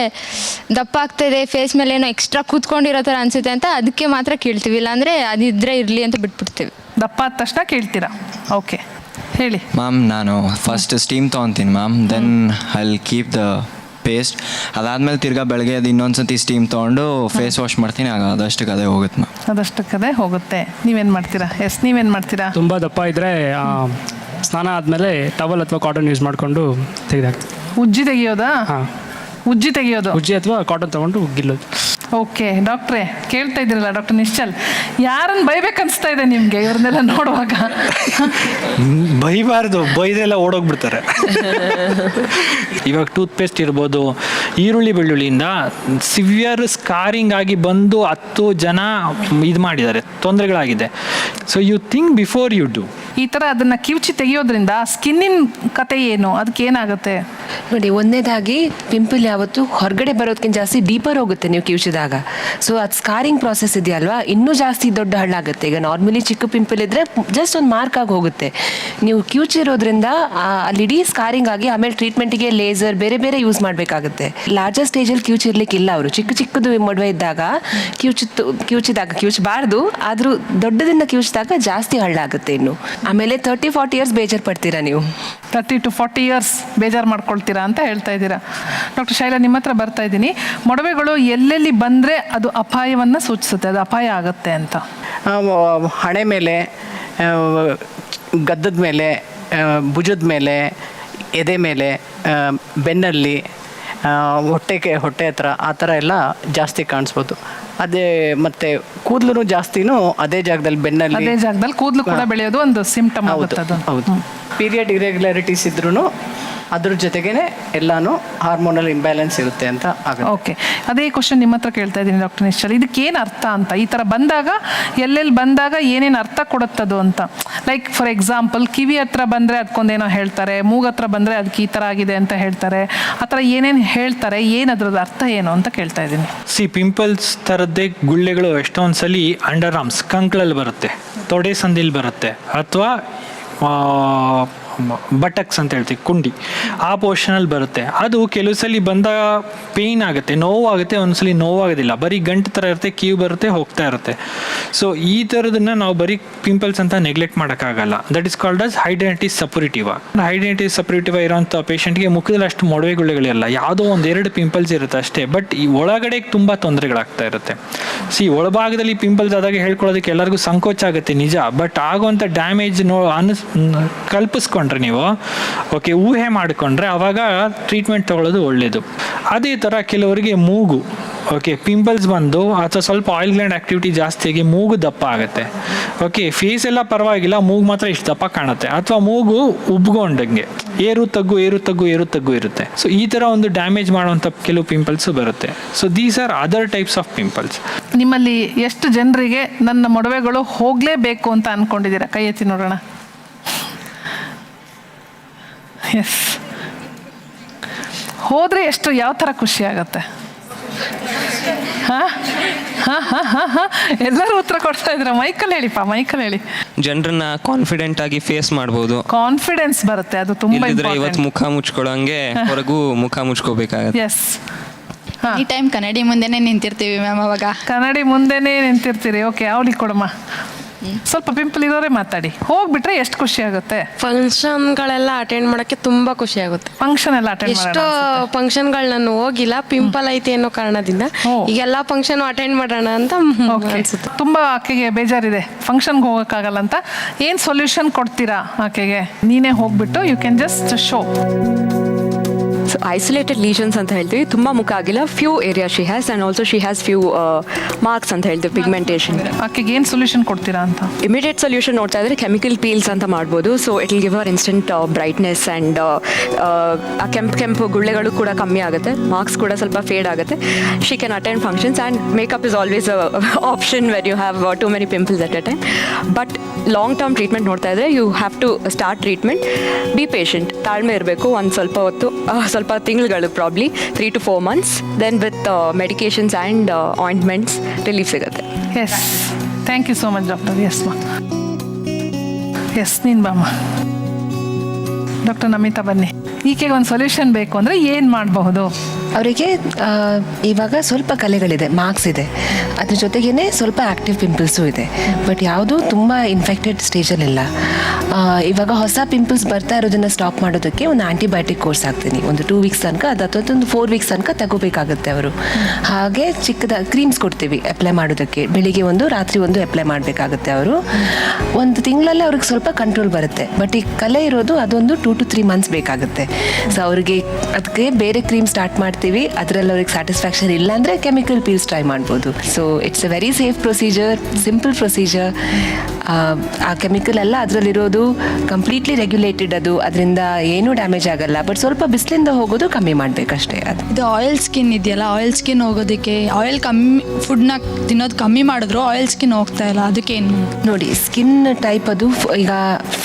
ದಪ್ಪ ಆಗ್ತಾಯಿದೆ, ಫೇಸ್ ಮೇಲೆ ಏನೋ ಎಕ್ಸ್ಟ್ರಾ ಕೂತ್ಕೊಂಡಿರೋ ಥರ ಅನಿಸುತ್ತೆ ಅಂತ ಅದಕ್ಕೆ ಮಾತ್ರ ಕೇಳ್ತೀವಿ, ಇಲ್ಲಾಂದರೆ ಅದಿದ್ದರೆ ಇರಲಿ ಅಂತ ಬಿಟ್ಬಿಡ್ತೀವಿ. ದಪ್ಪ ಆದ ತಕ್ಷಣ ಕೇಳ್ತೀರಾ? ಓಕೆ, ಹೇಳಿ. ಮ್ಯಾಮ್, ನಾನು ಫಸ್ಟ್ ಸ್ಟೀಮ್ ತೊಗೊತೀನಿ ma'am, then I keep the paste. ಅದಾದಮೇಲೆ ತಿರ್ಗಾ ಬೆಳಗ್ಗೆ ಅದು ಇನ್ನೊಂದ್ಸತಿ ಸ್ಟೀಮ್ ತೊಗೊಂಡು ಫೇಸ್ ವಾಶ್ ಮಾಡ್ತೀನಿ, ಆಗ ಅದಷ್ಟಕ್ಕೆ ಅದೇ ಹೋಗುತ್ತೆ ಮ್ಯಾಮ್. ಅದಷ್ಟಕ್ಕದೇ ಹೋಗುತ್ತೆ. ನೀವೇನು ಮಾಡ್ತೀರಾ? ಎಸ್, ನೀವೇನು ಮಾಡ್ತೀರಾ? ತುಂಬ ದಪ್ಪ ಇದ್ದರೆ ಸ್ನಾನ ಆದಮೇಲೆ ಟವಲ್ ಅಥವಾ ಕಾಟನ್ ಯೂಸ್ ಮಾಡಿಕೊಂಡು ತೆಗೆದಾಕ್ತೀವಿ. ಉಜ್ಜಿ ತೆಗಿಯೋದಾ? ಹಾಂ, ಉಜ್ಜಿ ತೆಗಿಯೋದು. ಉಜ್ಜಿ ಅಥವಾ ಕಾಟನ್ ತೊಗೊಂಡು ಗಿಲ್ಲೋದು. ಓಕೆ. ಡಾಕ್ಟ್ರೇ, ಕೇಳ್ತಾ ಇದ್ದೀರಲ್ಲ ಡಾಕ್ಟರ್ ನಿಶ್ಚಲ್, ಯಾರನ್ನು ಬೈಬೇಕನ್ನಿಸ್ತಾ ಇದೆ ನಿಮಗೆ ಇವ್ರನ್ನೆಲ್ಲ ನೋಡುವಾಗ? ಬೈಬಾರ್ದು, ಬೈದೆಲ್ಲ ಓಡೋಗ್ಬಿಡ್ತಾರೆ. ಇವಾಗ ಟೂತ್ ಪೇಸ್ಟ್ ಇರ್ಬೋದು, ಈರುಳ್ಳಿ ಬೆಳ್ಳುಳ್ಳಿಯಿಂದ ಸಿವಿಯರ್ ಸ್ಕಾರಿಂಗ್ ಆಗಿ ಬಂದು 10 ಜನ ಇದು ಮಾಡಿದ್ದಾರೆ, ತೊಂದರೆಗಳಾಗಿದೆ. So you think before you do. ಈ ಥರ ಅದನ್ನು ಕಿವುಚಿ ತೆಗಿಯೋದ್ರಿಂದ ಸ್ಕಿನ್ನಿನ ಕತೆ ಏನು, ಅದಕ್ಕೆ ಏನಾಗುತ್ತೆ ನೋಡಿ? ಒಂದನೇದಾಗಿ ಪಿಂಪಲ್ ಯಾವತ್ತು ಹೊರಗಡೆ ಬರೋದಕ್ಕಿಂತ ಜಾಸ್ತಿ ಡೀಪರ್ ಹೋಗುತ್ತೆ ನೀವು ಕಿವುಚಿದಾಗ. ಸೊ ಅದು ಸ್ಕಾರಿಂಗ್ ಪ್ರಾಸೆಸ್ ಇದೆಯಲ್ವಾ, ಇನ್ನೂ ಜಾಸ್ತಿ ದೊಡ್ಡ ಹಳ್ಳಾಗುತ್ತೆ. ಈಗ ನಾರ್ಮಲಿ ಚಿಕ್ಕ ಪಿಂಪಲ್ ಇದ್ದರೆ ಜಸ್ಟ್ ಒಂದು ಮಾರ್ಕ್ ಆಗಿ ಹೋಗುತ್ತೆ. ನೀವು ಕಿವುಚಿರೋದ್ರಿಂದ ಅಲ್ಲಿ ಇಡೀ ಸ್ಕಾರಿಂಗ್ ಆಗಿ ಆಮೇಲೆ ಟ್ರೀಟ್ಮೆಂಟಿಗೆ ಲೇಸರ್ ಬೇರೆ ಬೇರೆ ಯೂಸ್ ಮಾಡಬೇಕಾಗುತ್ತೆ. ಲಾರ್ಜರ್ ಸ್ಟೇಜಲ್ಲಿ ಕಿವುಚಿರ್ಲಿಕ್ಕಿಲ್ಲ. ಅವರು ಚಿಕ್ಕದು ಮೊಡವೆ ಇದ್ದಾಗ ಕಿವುಚಿದಾಗ ಕಿವುಚಬಾರ್ದು, ಆದರೂ ದೊಡ್ಡದಿಂದ ಕಿವುಚಿದಾಗ ಜಾಸ್ತಿ ಹಳ್ಳಾಗುತ್ತೆ. ಇನ್ನು ಆಮೇಲೆ 30-40 ಇಯರ್ಸ್ ಬೇಜಾರು ಪಡ್ತೀರಾ ನೀವು. 30 to 40 ಇಯರ್ಸ್ ಬೇಜಾರು ಮಾಡ್ಕೊಳ್ತೀರಾ ಅಂತ ಹೇಳ್ತಾ ಇದ್ದೀರಾ. ಡಾಕ್ಟರ್ ಶೈಲಾ, ನಿಮ್ಮ ಹತ್ರ ಬರ್ತಾ ಇದ್ದೀನಿ. ಮೊಡವೆಗಳು ಎಲ್ಲೆಲ್ಲಿ ಬಂದರೆ ಅದು ಅಪಾಯವನ್ನು ಸೂಚಿಸುತ್ತೆ, ಅದು ಅಪಾಯ ಆಗುತ್ತೆ ಅಂತ? ಹಣೆ ಮೇಲೆ, ಗದ್ದದ ಮೇಲೆ, ಭುಜದ ಮೇಲೆ, ಎದೆ ಮೇಲೆ, ಬೆನ್ನಲ್ಲಿ, ಹೊಟ್ಟೆ ಹತ್ರ ಆ ಥರ ಎಲ್ಲ ಜಾಸ್ತಿ ಕಾಣಿಸ್ಬೋದು. ಅದೇ ಮತ್ತೆ ಕೂದಲು ಜಾಸ್ತಿನೂ ಅದೇ ಜಾಗದಲ್ಲಿ, ಬೆನ್ನಲ್ಲಿ ಅದೇ ಜಾಗದಲ್ಲಿ ಕೂದಲು ಕೂಡ ಬೆಳೆಯೋದು ಒಂದು ಸಿಂಪ್ಟಮ್ ಆಗುತ್ತೆ. ಅದು ಹೌದು. ಪೀರಿಯಡ್ ಇರೆಗ್ಯುಲಾರಿಟೀಸ್ ಇದ್ರೂ ಅದ್ರ ಜೊತೆಗೇನೆ ಎಲ್ಲಾನು ಹಾರ್ಮೋನಲ್ ಇಂಬ್ಯಾಲೆನ್ಸ್ ಇರುತ್ತೆ ಅಂತ ಆಗುತ್ತೆ. ಓಕೆ, ಅದೇ ಕ್ವಶನ್ ನಿಮ್ಮ ಹತ್ರ ಕೇಳ್ತಾ ಇದ್ದೀನಿ ಡಾಕ್ಟರ್ ನಿಶ್ಚಲ್. ಇದಕ್ಕೇನು ಅರ್ಥ ಅಂತ, ಈ ಥರ ಬಂದಾಗ ಎಲ್ಲೆಲ್ಲಿ ಬಂದಾಗ ಏನೇನು ಅರ್ಥ ಕೊಡುತ್ತದು ಅಂತ? ಲೈಕ್ ಫಾರ್ ಎಕ್ಸಾಂಪಲ್, ಕಿವಿ ಹತ್ರ ಬಂದರೆ ಅದಕ್ಕೊಂದೇನೋ ಹೇಳ್ತಾರೆ, ಮೂಗು ಹತ್ರ ಬಂದರೆ ಅದಕ್ಕೆ ಈ ಥರ ಆಗಿದೆ ಅಂತ ಹೇಳ್ತಾರೆ, ಆ ಥರ ಏನೇನು ಹೇಳ್ತಾರೆ, ಏನು ಅದ್ರದ್ದು ಅರ್ಥ ಏನು ಅಂತ ಕೇಳ್ತಾ ಇದ್ದೀನಿ. ಪಿಂಪಲ್ಸ್ ಥರದ್ದೇ ಗುಳ್ಳೆಗಳು ಎಷ್ಟೊಂದ್ಸಲಿ ಅಂಡರ್ ಆರ್ಮ್ಸ್, ಕಂಕ್ಳಲ್ಲಿ ಬರುತ್ತೆ, ತೊಡೆ ಸಂದಿಲ್ ಬರುತ್ತೆ, ಅಥವಾ ಬಟಕ್ಸ್ ಅಂತ ಹೇಳ್ತೀವಿ, ಕುಂಡಿ, ಆ ಪೋರ್ಷನಲ್ಲಿ ಬರುತ್ತೆ. ಅದು ಕೆಲವು ಸಲ ಬಂದಾಗ ಪೇಯ್ನ್ ಆಗುತ್ತೆ, ನೋವಾಗುತ್ತೆ, ಒಂದ್ಸಲಿ ನೋವಾಗೋದಿಲ್ಲ, ಬರೀ ಗಂಟು ಥರ ಇರುತ್ತೆ, ಕೀವು ಬರುತ್ತೆ, ಹೋಗ್ತಾ ಇರುತ್ತೆ. ಸೊ ಈ ಥರದನ್ನ ನಾವು ಬರೀ ಪಿಂಪಲ್ಸ್ ಅಂತ ನೆಗ್ಲೆಕ್ಟ್ ಮಾಡೋಕ್ಕಾಗಲ್ಲ. That is called as hidradenitis suppurativa. Hidradenitis suppurativa ಇರೋಂಥ ಪೇಷಂಟ್ಗೆ ಮುಖದಲ್ಲಿ ಅಷ್ಟು ಮೊಡವೆಗುಳ್ಳೆಗಳಿರಲ್ಲ, ಯಾವುದೋ 1-2 ಪಿಂಪಲ್ಸ್ ಇರುತ್ತೆ ಅಷ್ಟೇ. ಬಟ್ ಈ ಒಳಗಡೆ ತುಂಬ ತೊಂದರೆಗಳಾಗ್ತಾ ಇರುತ್ತೆ. ಒಳಭಾಗದಲ್ಲಿ ಪಿಂಪಲ್ಸ್ ಆದಾಗ ಹೇಳ್ಕೊಳ್ಳೋದಕ್ಕೆ ಎಲ್ಲರಿಗೂ ಸಂಕೋಚ ಆಗುತ್ತೆ, ನಿಜ. ಬಟ್ ಆಗುವಂಥ ಡ್ಯಾಮೇಜ್ ಕಲ್ಪಿಸ್ಕೊಂಡು ನೀವು ಓಕೆ ಊಹೆ ಮಾಡಿಕೊಂಡ್ರೆ ಅವಾಗ ಟ್ರೀಟ್ಮೆಂಟ್ ತಗೊಳ್ಳೋದು ಒಳ್ಳೆಯದು. ಅದೇ ಥರ ಕೆಲವರಿಗೆ ಮೂಗು ಓಕೆ ಪಿಂಪಲ್ಸ್ ಬಂದು ಅಥವಾ ಸ್ವಲ್ಪ ಆಯಿಲ್ ಗ್ಲ್ಯಾಂಡ್ ಆಕ್ಟಿವಿಟಿ ಜಾಸ್ತಿಯಾಗಿ ಮೂಗು ದಪ್ಪ ಆಗುತ್ತೆ. ಓಕೆ, ಫೇಸ್ ಎಲ್ಲ ಪರವಾಗಿಲ್ಲ, ಮೂಗು ಮಾತ್ರ ಇಷ್ಟು ದಪ್ಪ ಕಾಣುತ್ತೆ, ಅಥವಾ ಮೂಗು ಉಬ್ಗೊಂಡಂಗೆ ಏರು ತಗ್ಗು ಇರುತ್ತೆ. ಸೊ ಈ ಥರ ಒಂದು ಡ್ಯಾಮೇಜ್ ಮಾಡುವಂಥ ಕೆಲವು ಪಿಂಪಲ್ಸು ಬರುತ್ತೆ. So these are other types of pimples. ನಿಮ್ಮಲ್ಲಿ ಎಷ್ಟು ಜನರಿಗೆ ನನ್ನ ಮೊಡವೆಗಳು ಹೋಗಲೇಬೇಕು ಅಂತ ಅಂದ್ಕೊಂಡಿದ್ದೀರಾ? ಕೈ ಎತ್ತಿ ನೋಡೋಣ. ಎಸ್, ಹೋದರೆ ಎಷ್ಟು, ಯಾವ ಥರ ಖುಷಿ ಆಗುತ್ತೆ? ಎಲ್ಲರೂ ಉತ್ತರ ಕೊಡ್ತಾ ಇದ್ರ. ಮೈಕಲ್ ಹೇಳಿಪ್ಪ, ಮೈಕಲ್ ಹೇಳಿ. ಜನರನ್ನ ಕಾನ್ಫಿಡೆಂಟ್ ಆಗಿ ಫೇಸ್ ಮಾಡ್ಬೋದು, ಕಾನ್ಫಿಡೆನ್ಸ್ ಬರುತ್ತೆ, ಅದು ತುಂಬಾ ಇಂಪಾರ್ಟೆಂಟ್. ಇವತ್ತು ಮುಖ ಮುಚ್ಕೊಳ್ಳೋಂಗೆ ಹೊರಗೂ ಮುಖ ಮುಚ್ಕೋಬೇಕಾಗತ್ತೆ. ಎಸ್, ಈ ಟೈಮ್ ಕನ್ನಡಿ ಮುಂದೆನೇ ನಿಂತಿರ್ತೀವಿ ಮ್ಯಾಮ್. ಅವಾಗ ಕನ್ನಡಿ ಮುಂದೆನೇ ನಿಂತಿರ್ತೀರಿ. ಓಕೆ, ಅವಳಿಗೆ ಕೊಡಮ್ಮ. ಸ್ವಲ್ಪ ಪಿಂಪಲ್ ಇರೋರೇ ಮಾತಾಡಿ. ಹೋಗ್ಬಿಟ್ರೆ ಎಷ್ಟು ಖುಷಿ ಆಗುತ್ತೆ. ಫಂಕ್ಷನ್ಗಳೆಲ್ಲ ಅಟೆಂಡ್ ಮಾಡೋಕ್ಕೆ ತುಂಬ ಖುಷಿ ಆಗುತ್ತೆ. ಫಂಕ್ಷನ್ ಎಲ್ಲ ಅಟೆಂಡ್ ಎಷ್ಟೋ ಫಂಕ್ಷನ್ಗಳು ನಾನು ಹೋಗಿಲ್ಲ, ಪಿಂಪಲ್ ಐತೆ ಅನ್ನೋ ಕಾರಣದಿಂದ. ಈಗ ಎಲ್ಲ ಫಂಕ್ಷನ್ ಅಟೆಂಡ್ ಮಾಡೋಣ ಅಂತ ಅನ್ಸುತ್ತೆ. ತುಂಬಾ ಆಕೆಗೆ ಬೇಜಾರಿದೆ, ಫಂಕ್ಷನ್ಗೆ ಹೋಗೋಕ್ಕಾಗಲ್ಲ ಅಂತ. ಏನು ಸೊಲ್ಯೂಷನ್ ಕೊಡ್ತೀರಾ ಆಕೆಗೆ? ನೀನೇ ಹೋಗ್ಬಿಟ್ಟು you can just show. So isolated lesions ಅಂತ ಹೇಳ್ತೀವಿ, ತುಂಬ ಮುಖ ಆಗಿಲ್ಲ, few area she has and also she has few marks ಅಂತ ಹೇಳ್ತೀವಿ, ಪಿಗ್ಮೆಂಟೇಷನ್. ಆಕೆಗೆ ಏನು ಸೊಲ್ಯೂಷನ್ ಕೊಡ್ತೀರಾ ಅಂತ? ಇಮಿಡಿಯೇಟ್ ಸೊಲ್ಯೂಷನ್ ನೋಡ್ತಾ ಇದ್ರೆ ಕೆಮಿಕಲ್ ಪೀಲ್ಸ್ ಅಂತ ಮಾಡ್ಬೋದು. So it will give hour instant brightness and ಆ ಕೆಂಪು ಗುಳ್ಳೆಗಳು ಕೂಡ ಕಮ್ಮಿ ಆಗುತ್ತೆ, ಮಾರ್ಕ್ಸ್ ಕೂಡ ಸ್ವಲ್ಪ ಫೇಡ್ ಆಗುತ್ತೆ. She can attend functions and makeup is always option when you have too many pimples at a time. But long term treatment ನೋಡ್ತಾ ಇದ್ರೆ you have to start treatment. Be patient, ತಾಳ್ಮೆ ಇರಬೇಕು. ಒಂದು ಸ್ವಲ್ಪ ಹೊತ್ತು, ಸ್ವಲ್ಪ ತಿಂಗಳುಗಳು, probably 3 to 4 months. Then with medications and ointments relief ಸಿಗುತ್ತೆ. Yes, thank you so much doctor. Yes ಮಾ, ಎಸ್ ನೀನು ಬಾಮ್ಮ. ಡಾಕ್ಟರ್ ನಮಿತಾ ಬನ್ನಿ. ಈಕೆಗೆ ಒಂದು ಸೊಲ್ಯೂಷನ್ ಬೇಕು ಅಂದರೆ ಏನು ಮಾಡಬಹುದು? ಅವರಿಗೆ ಇವಾಗ ಸ್ವಲ್ಪ ಕಲೆಗಳಿದೆ, ಮಾರ್ಕ್ಸ್ ಇದೆ, ಅದ್ರ ಜೊತೆಗೇ ಸ್ವಲ್ಪ ಆ್ಯಕ್ಟಿವ್ ಪಿಂಪಲ್ಸು ಇದೆ. ಬಟ್ ಯಾವುದೂ ತುಂಬ ಇನ್ಫೆಕ್ಟೆಡ್ ಸ್ಟೇಜಲ್ಲಿಲ್ಲ. ಇವಾಗ ಹೊಸ ಪಿಂಪಲ್ಸ್ ಬರ್ತಾ ಇರೋದನ್ನು ಸ್ಟಾಪ್ ಮಾಡೋದಕ್ಕೆ ಒಂದು ಆ್ಯಂಟಿಬಯೋಟಿಕ್ ಕೋರ್ಸ್ ಹಾಕ್ತೀನಿ, ಒಂದು 2 weeks ತನಕ, ಅಥವಾ ಒಂದು 4 weeks ತನಕ ತಗೋಬೇಕಾಗುತ್ತೆ ಅವರು. ಹಾಗೆ ಚಿಕ್ಕದಾಗಿ ಕ್ರೀಮ್ಸ್ ಕೊಡ್ತೀವಿ ಅಪ್ಲೈ ಮಾಡೋದಕ್ಕೆ. ಬೆಳಿಗ್ಗೆ ಒಂದು, ರಾತ್ರಿ ಒಂದು ಅಪ್ಲೈ ಮಾಡಬೇಕಾಗುತ್ತೆ ಅವರು. ಒಂದು ತಿಂಗಳಲ್ಲೇ ಅವ್ರಿಗೆ ಸ್ವಲ್ಪ ಕಂಟ್ರೋಲ್ ಬರುತ್ತೆ. ಬಟ್ ಈ ಕಲೆ ಇರೋದು ಅದೊಂದು 2 to 3 months ಬೇಕಾಗುತ್ತೆ. ಸೊ ಅವ್ರಿಗೆ ಅದಕ್ಕೆ ಬೇರೆ ಕ್ರೀಮ್ ಸ್ಟಾರ್ಟ್ ಮಾಡ್ತೀವಿ. ಅದರಲ್ಲಿ ಅವ್ರಿಗೆ ಸ್ಯಾಟಿಸ್ಫ್ಯಾಕ್ಷನ್ ಇಲ್ಲ ಅಂದರೆ ಕೆಮಿಕಲ್ ಪೀಲ್ಸ್ ಟ್ರೈ ಮಾಡ್ಬೋದು. So it's a very safe procedure, simple procedure. ಆ ಕೆಮಿಕಲ್ ಎಲ್ಲ ಅದರಲ್ಲಿರೋದು ಕಂಪ್ಲೀಟ್ಲಿ ರೆಗ್ಯುಲೇಟೆಡ್, ಅದು ಅದರಿಂದ ಏನೂ ಡ್ಯಾಮೇಜ್ ಆಗಲ್ಲ. ಬಟ್ ಸ್ವಲ್ಪ ಬಿಸಿಲಿಂದ ಹೋಗೋದು ಕಮ್ಮಿ ಮಾಡಬೇಕಷ್ಟೇ. ಅದು ಇದು ಆಯಿಲ್ ಸ್ಕಿನ್ ಇದೆಯಲ್ಲ, ಆಯಿಲ್ ಸ್ಕಿನ್ ಹೋಗೋದಕ್ಕೆ ಆಯಿಲ್ ಕಮ್ಮಿ ಫುಡ್ನ ತಿನ್ನೋದು ಕಮ್ಮಿ ಮಾಡಿದ್ರು ಆಯಿಲ್ ಸ್ಕಿನ್ ಹೋಗ್ತಾ ಇಲ್ಲ, ಅದಕ್ಕೇನು? ನೋಡಿ, ಸ್ಕಿನ್ ಟೈಪ್ ಅದು ಈಗ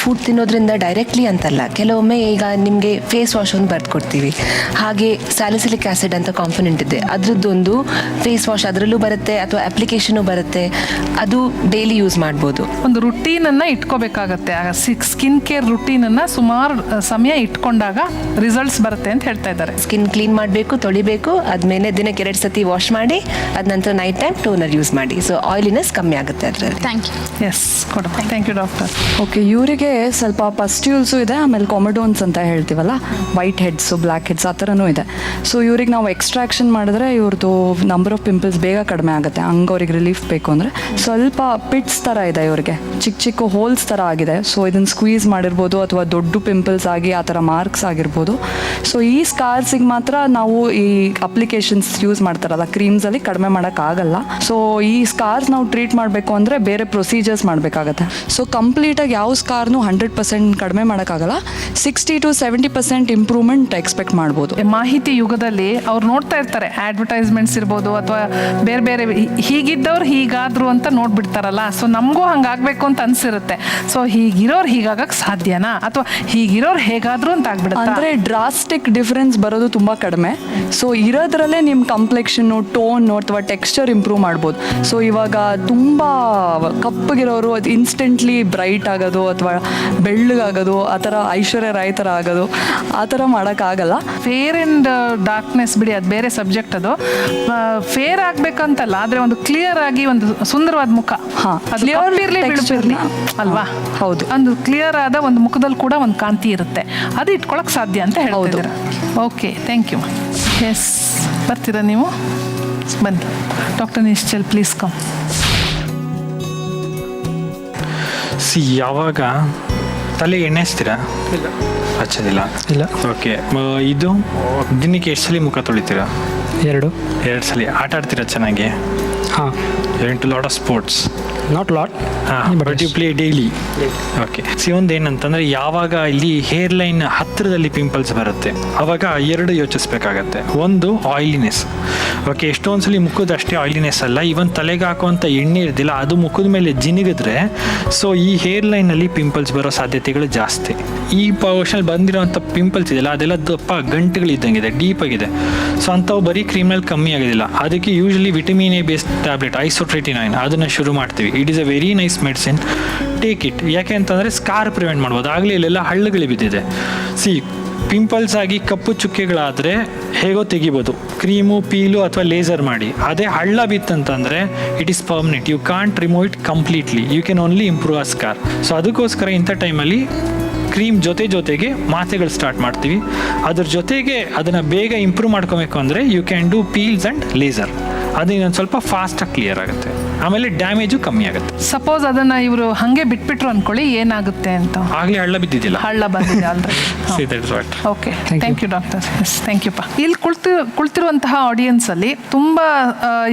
ಫುಡ್ ತಿನ್ನೋದ್ರಿಂದ ಡೈರೆಕ್ಟ್ಲಿ ಅಂತಲ್ಲ. ಕೆಲವೊಮ್ಮೆ ಈಗ ನಿಮಗೆ ಫೇಸ್ ವಾಶ್ ಒಂದು ಬರ್ದು ಕೊಡ್ತೀವಿ, ಹಾಗೆ ಸ್ಯಾಲಿಸಿಲಿಕ್ ಆ್ಯಸಿಡ್ ಅಂತ ಕಾಂಪೊನೆಂಟ್ ಇದೆ, ಅದ್ರದ್ದೊಂದು ಫೇಸ್ ವಾಶ್ ಅದರಲ್ಲೂ ಬರುತ್ತೆ, ಅಥವಾ ಅಪ್ಲಿಕೇಶನು ಬರುತ್ತೆ. ಅದು ಡೈಲಿ ಯೂಸ್ ಮಾಡ್ಬೋದು. ಒಂದು ರುಟೀನನ್ನು ಇಟ್ಕೋಬೇಕಾಗತ್ತೆ. ಆಗ ಸ್ಕಿನ್ ಕೇರ್ ರುಟೀನನ್ನು ಸುಮಾರು ಸಮಯ ಇಟ್ಕೊಂಡಾಗ ರಿಸಲ್ಟ್ಸ್ ಬರುತ್ತೆ ಅಂತ ಹೇಳ್ತಾ ಇದ್ದಾರೆ. ಸ್ಕಿನ್ ಕ್ಲೀನ್ ಮಾಡಬೇಕು, ತೊಳಿಬೇಕು, ಆದಮೇಲೆ ದಿನಕ್ಕೆ 2 ಸತಿ ವಾಶ್ ಮಾಡಿ, ಅದ ನಂತರ ನೈಟ್ ಟೈಮ್ ಟೋನರ್ ಯೂಸ್ ಮಾಡಿ. ಸೊ ಆಯಿಲಿನೆಸ್ ಕಮ್ಮಿ ಆಗುತ್ತೆ ಅದರಲ್ಲಿ. Thank you. ಎಸ್ ಕೊಡಪ್ಪ. Thank you doctor. ಓಕೆ, ಇವರಿಗೆ ಸ್ವಲ್ಪ ಪಸ್ಟ್ಯೂಲ್ಸು ಇದೆ, ಆಮೇಲೆ ಕಾಮಿಡೋನ್ಸ್ ಅಂತ ಹೇಳ್ತೀವಲ್ಲ, ವೈಟ್ ಹೆಡ್ಸು, ಬ್ಲ್ಯಾಕ್ ಹೆಡ್ಸ್ ಆ ಥರನೂ ಇದೆ. ಸೊ ಇವ್ರಿಗೆ ನಾವು ಎಕ್ಸ್ಟ್ರಾಕ್ಷನ್ ಮಾಡಿದ್ರೆ ಇವ್ರದ್ದು ನಂಬರ್ ಆಫ್ ಪಿಂಪಲ್ಸ್ ಬೇಗ ಕಡಿಮೆ ಆಗುತ್ತೆ. ಹಂಗೆ ಅವ್ರಿಗೆ ರಿಲೀಫ್ ಬೇಕು ಅಂದರೆ. ಸ್ವಲ್ಪ ಪಿಟ್ಸ್ ಥರ ಇದೆ ಇವ್ರಿಗೆ, ಚಿಕ್ಕ ಚಿಕ್ಕ ಹೋಲ್ಸ್ ಥರ ಆಗಿದೆ. ಸೊ ಇದನ್ನು ಸ್ಕ್ವೀಸ್ ಮಾಡಿರ್ಬೋದು, ಅಥವಾ ದೊಡ್ಡ ಪಿಂಪಲ್ಸ್ ಆಗಿ ಆ ಥರ ಮಾರ್ಕ್ಸ್ ಆಗಿರ್ಬೋದು. ಸೊ ಈ ಸ್ಕಾರ್ಸಿಗೆ ಮಾತ್ರ ನಾವು ಈ ಅಪ್ಲಿಕೇಶನ್ಸ್ ಯೂಸ್ ಮಾಡ್ತಾರಲ್ಲ, ಕ್ರೀಮ್ಸಲ್ಲಿ ಕಡಿಮೆ ಮಾಡೋಕ್ಕಾಗಲ್ಲ. ಸೊ ಈ ಸ್ಕಾರ್ಸ್ ನಾವು ಟ್ರೀಟ್ ಮಾಡಬೇಕು ಅಂದರೆ ಬೇರೆ ಪ್ರೊಸೀಜರ್ಸ್ ಮಾಡಬೇಕಾಗತ್ತೆ. ಸೊ ಕಂಪ್ಲೀಟಾಗಿ ಯಾವ ಸ್ಕಾರ್ನು 100% ಕಡಿಮೆ ಮಾಡೋಕ್ಕಾಗಲ್ಲ. 60 to 70% ಇಂಪ್ರೂವ್ಮೆಂಟ್ ಎಕ್ಸ್ಪೆಕ್ಟ್ ಮಾಡ್ಬೋದು. ಮಾಹಿತಿ ಯುಗದಲ್ಲಿ ಅವ್ರು ನೋಡ್ತಾ ಇರ್ತಾರೆ, ಅಡ್ವರ್ಟೈಸ್ಮೆಂಟ್ಸ್ ಇರ್ಬೋದು, ಅಥವಾ ಬೇರೆ ಬೇರೆ ಹೀಗಿದ್ದವ್ರು ಹೀಗಾದ್ರು ಅಂತ ನೋಡ್ಬಿಡ್ತಾರಲ್ಲ. ಸೊ ನಮಗೂ ಹಂಗಾಗಬೇಕು ಅಂತ ಅನ್ಸಿರುತ್ತೆ. ಸೊ ಹೀಗಿರೋರು ಹೀಗಾಗಕ್ಕೆ ಸಾಧ್ಯನಾ, ಅಥವಾ ಹೀಗಿರೋರು ಹೇಗಾದ್ರು ಅಂತ ಆಗ್ಬಿಡುತ್ತೆ. ಅಂದರೆ ಡ್ರಾಸ್ಟಿಕ್ ಡಿಫ್ರೆನ್ಸ್ ಬರೋದು ತುಂಬ ಕಡಿಮೆ. ಸೊ ಇರೋದ್ರಲ್ಲೇ ನಿಮ್ಮ ಕಂಪ್ಲೆಕ್ಷನ್ನು, ಟೋನು ಅಥವಾ ಟೆಕ್ಸ್ಚರ್ ಇಂಪ್ರೂವ್ ಮಾಡ್ಬೋದು. ಸೊ ಇವಾಗ ತುಂಬ ಕಪ್ಪಗಿರೋರು ಅದು ಇನ್ಸ್ಟೆಂಟ್ಲಿ ಬ್ರೈಟ್ ಆಗೋದು, ಅಥವಾ ಬೆಳ್ಳಗಾಗೋದು, ಆ ಥರ ಐಶ್ವರ್ಯ ರಾಯ್ ಥರ ಆಗೋದು, ಆ ಥರ ಮಾಡೋಕ್ಕಾಗಲ್ಲ. ಫೇರ್ ಆ್ಯಂಡ್ ಡಾರ್ಕ್ನೆಸ್ ಬಿಡಿ, ಅದು ಬೇರೆ ಸಬ್ಜೆಕ್ಟ್. ಅದು ಫೇರ್ ಆಗ್ಬೇಕಂತಲ್ಲ, ಆದರೆ ಒಂದು ಕ್ಲಿಯರ್ ಆಗಿ ಒಂದು ಸುಂದರವಾದ ಮುಖ, ಬಿಳಿಪಿರ್ಲಿ ಅಲ್ವಾ? ಹೌದು. ಒಂದು ಕ್ಲಿಯರ್ ಆದ ಒಂದು ಮುಖದಲ್ಲಿ ಕೂಡ ಒಂದು ಕಾಂತಿ ಇರುತ್ತೆ, ಅದು ಇಟ್ಕೊಳಕ್ ಸಾಧ್ಯ ಅಂತ ಹೇಳ್ತಿದ್ದೀರ. Okay, thank you. ಎಸ್, ಬರ್ತೀರಾ ನೀವು? ಬನ್ನಿ ಡಾಕ್ಟರ್ ನಿಶ್ಚಲ್, ಪ್ಲೀಸ್ ಕಮ್. ಯಾವಾಗ ತಲೆ ಎಣ್ಣೆ ಹಚ್ತೀರಾ? ಹಚ್ಚೋದಿಲ್ಲ. ಇಲ್ಲ. ಓಕೆ, ಇದು ದಿನಕ್ಕೆ ಎಷ್ಟು ಸಲ ಮುಖ ತೊಳಿತೀರಾ? 2 ಸಲ. ಆಟ ಆಡ್ತೀರಾ ಚೆನ್ನಾಗಿ? ಹಾಂ. Do lot of sports? Not lot, but you play daily. Okay. ಒಂದು ಏನಂತಂದರೆ, ಯಾವಾಗ ಇಲ್ಲಿ ಹೇರ್ ಲೈನ್ ಹತ್ತಿರದಲ್ಲಿ ಪಿಂಪಲ್ಸ್ ಬರುತ್ತೆ ಅವಾಗ 2 ಯೋಚಿಸ್ಬೇಕಾಗತ್ತೆ. ಒಂದು ಆಯಿಲಿನೆಸ್. ಓಕೆ, ಎಷ್ಟೊಂದು ಸಲ ಮುಖದ ಅಷ್ಟೇ ಆಯಿಲಿನೆಸ್ ಅಲ್ಲ, ಇವನ್ ತಲೆಗೆ ಹಾಕುವಂಥ ಎಣ್ಣೆ ಇರ್ದಿಲ್ಲ, ಅದು ಮುಖದ ಮೇಲೆ ಜಿನಿಗಿದ್ರೆ ಸೊ ಈ ಹೇರ್ ಲೈನಲ್ಲಿ ಪಿಂಪಲ್ಸ್ ಬರೋ ಸಾಧ್ಯತೆಗಳು ಜಾಸ್ತಿ. ಈ ಪೋರ್ಷನ್ ಬಂದಿರೋಂಥ ಪಿಂಪಲ್ಸ್ ಇದೆಯಲ್ಲ, ಅದೆಲ್ಲ ದಪ್ಪ ಗಂಟುಗಳಿದ್ದಂಗಿದೆ, ಡೀಪ್ ಆಗಿದೆ. ಸೊ ಅಂಥವು ಬರೀ ಕ್ರೀಮ್ನಲ್ಲಿ ಕಮ್ಮಿ ಆಗೋದಿಲ್ಲ. ಅದಕ್ಕೆ usually vitamin A based tablet isotretinoin ಅದನ್ನು ಶುರು ಮಾಡ್ತೀವಿ. It is a very nice medicine, take it. ಯಾಕೆ ಅಂತಂದರೆ ಸ್ಕಾರ್ ಪ್ರಿವೆಂಟ್ ಮಾಡ್ಬೋದು. ಆಗಲೇ ಇಲ್ಲೆಲ್ಲ ಹಳ್ಳಗಳು ಬಿದ್ದಿದೆ. ಪಿಂಪಲ್ಸ್ ಆಗಿ ಕಪ್ಪು ಚುಕ್ಕೆಗಳಾದರೆ ಹೇಗೋ ತೆಗಿಬೋದು, ಕ್ರೀಮು, ಪೀಲು ಅಥವಾ ಲೇಸರ್ ಮಾಡಿ. ಅದೇ ಹಳ್ಳ ಬಿತ್ತಂತಂದರೆ it is permanent, you can't remove it completely, you can only improve a scar. So ಅದಕ್ಕೋಸ್ಕರ ಇಂಥ ಟೈಮಲ್ಲಿ ಕ್ರೀಮ್ ಜೊತೆಗೆ ಮಾತ್ರೆಗಳು ಸ್ಟಾರ್ಟ್ ಮಾಡ್ತೀವಿ. ಅದ್ರ ಜೊತೆಗೆ ಅದನ್ನು ಬೇಗ ಇಂಪ್ರೂವ್ ಮಾಡ್ಕೋಬೇಕು ಅಂದರೆ you can do peels and laser. ಅದು ಇನ್ನೊಂದು ಸ್ವಲ್ಪ ಫಾಸ್ಟಾಗಿ ಕ್ಲಿಯರ್ ಆಗುತ್ತೆ, ಆಮೇಲೆ ಡ್ಯಾಮೇಜು ಕಮ್ಮಿ ಆಗುತ್ತೆ. ಸಪೋಸ್ ಅದನ್ನ ಇವರು ಹಂಗೆ ಬಿಟ್ಬಿಟ್ರು ಅನ್ಕೊಳ್ಳಿ, ಏನಾಗುತ್ತೆ ಅಂತ? ಆಗಲೇ ಹಳ್ಳ ಬಿದ್ದಿದ್ದಿಲ್ಲ, ಹಳ್ಳ ಬಂದಿದೆ already. Okay, thank you doctor. Yes, thank you. ಇಲ್ಲಿ ಕುಳಿತಿರುವಂತಹ ಆಡಿಯನ್ಸ್ ಅಲ್ಲಿ ತುಂಬಾ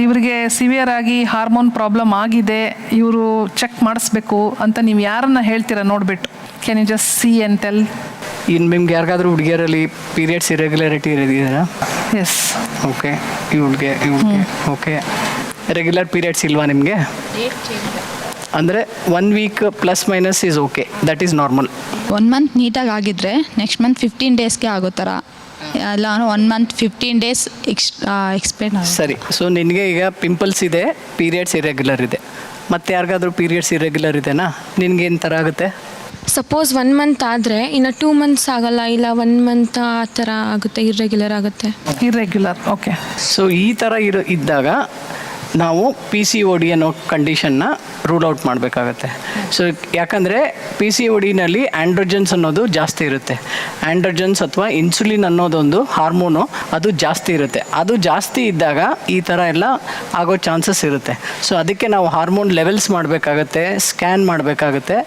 ಇವರಿಗೆ ಸಿವಿಯರ್ ಆಗಿ ಹಾರ್ಮೋನ್ ಪ್ರಾಬ್ಲಮ್ ಆಗಿದೆ, ಇವರು ಚೆಕ್ ಮಾಡಿಸ್ಬೇಕು ಅಂತ ನೀವು ಯಾರನ್ನ ಹೇಳ್ತೀರಾ ನೋಡ್ಬಿಟ್ಟು? Can you just see and tell? ಇನ್ನು ನಿಮ್ಗೆ ಯಾರಿಗಾದ್ರೂ ಹುಡುಗಿಯರಲ್ಲಿ ಪೀರಿಯಡ್ಸ್ ಇರೆಗ್ಯುಲಾರಿಟಿ ಇರೋದಿದೆಯಾ? ಎಸ್. ಓಕೆ, ಇವಳಿಗೆ ಓಕೆ. ರೆಗ್ಯುಲರ್ ಪೀರಿಯಡ್ಸ್ ಇಲ್ವಾ ನಿಮಗೆ? ಅಂದರೆ 1 week plus minus is okay, that is normal. 1 month ನೀಟಾಗಿ ಆಗಿದ್ರೆ ನೆಕ್ಸ್ಟ್ ಮಂತ್ 15 ಡೇಸ್ಗೆ ಆಗೋ ಥರ, ಎಲ್ಲ 1 ಮಂತ್ 15 ಡೇಸ್ ಎಕ್ಸ್ಪ್ಲೇನ್ ಆಗುತ್ತೆ. ಸರಿ. ಸೊ ನಿನಗೆ ಈಗ ಪಿಂಪಲ್ಸ್ ಇದೆ, ಪೀರಿಯಡ್ಸ್ ಇರೆಗ್ಯುಲರ್ ಇದೆ, ಮತ್ತೆ ಯಾರಿಗಾದ್ರೂ ಪೀರಿಯಡ್ಸ್ ಇರೆಗ್ಯುಲರ್ ಇದೆನಾ? ನಿನ್ಗೇನು ಥರ ಆಗುತ್ತೆ? ಸಪೋಸ್ 1 ಮಂತ್ ಆದರೆ ಇನ್ನು 2 ಮಂತ್ಸ್ ಆಗಲ್ಲ, ಇಲ್ಲ 1 ಮಂತ್ ಆ ಥರ ಆಗುತ್ತೆ, ಇರ್ರೆಗ್ಯುಲರ್ ಆಗುತ್ತೆ. Irregular, okay. ಸೊ ಈ ಥರ ಇದ್ದಾಗ ನಾವು PCOD ಅನ್ನೋ ಕಂಡೀಷನ್ನ ರೂಲ್ ಔಟ್ ಮಾಡಬೇಕಾಗತ್ತೆ. ಸೊ ಯಾಕಂದರೆ PCODನಲ್ಲಿ ಆ್ಯಂಡ್ರೋಜನ್ಸ್ ಅನ್ನೋದು ಜಾಸ್ತಿ ಇರುತ್ತೆ. ಆ್ಯಂಡ್ರೋಜನ್ಸ್ ಅಥವಾ ಇನ್ಸುಲಿನ್ ಅನ್ನೋದೊಂದು ಹಾರ್ಮೋನು, ಅದು ಜಾಸ್ತಿ ಇರುತ್ತೆ. ಅದು ಜಾಸ್ತಿ ಇದ್ದಾಗ ಈ ಥರ ಎಲ್ಲ ಆಗೋ ಚಾನ್ಸಸ್ ಇರುತ್ತೆ. ಸೊ ಅದಕ್ಕೆ ನಾವು ಹಾರ್ಮೋನ್ ಲೆವೆಲ್ಸ್ ಮಾಡಬೇಕಾಗತ್ತೆ, ಸ್ಕ್ಯಾನ್ ಮಾಡಬೇಕಾಗತ್ತೆ.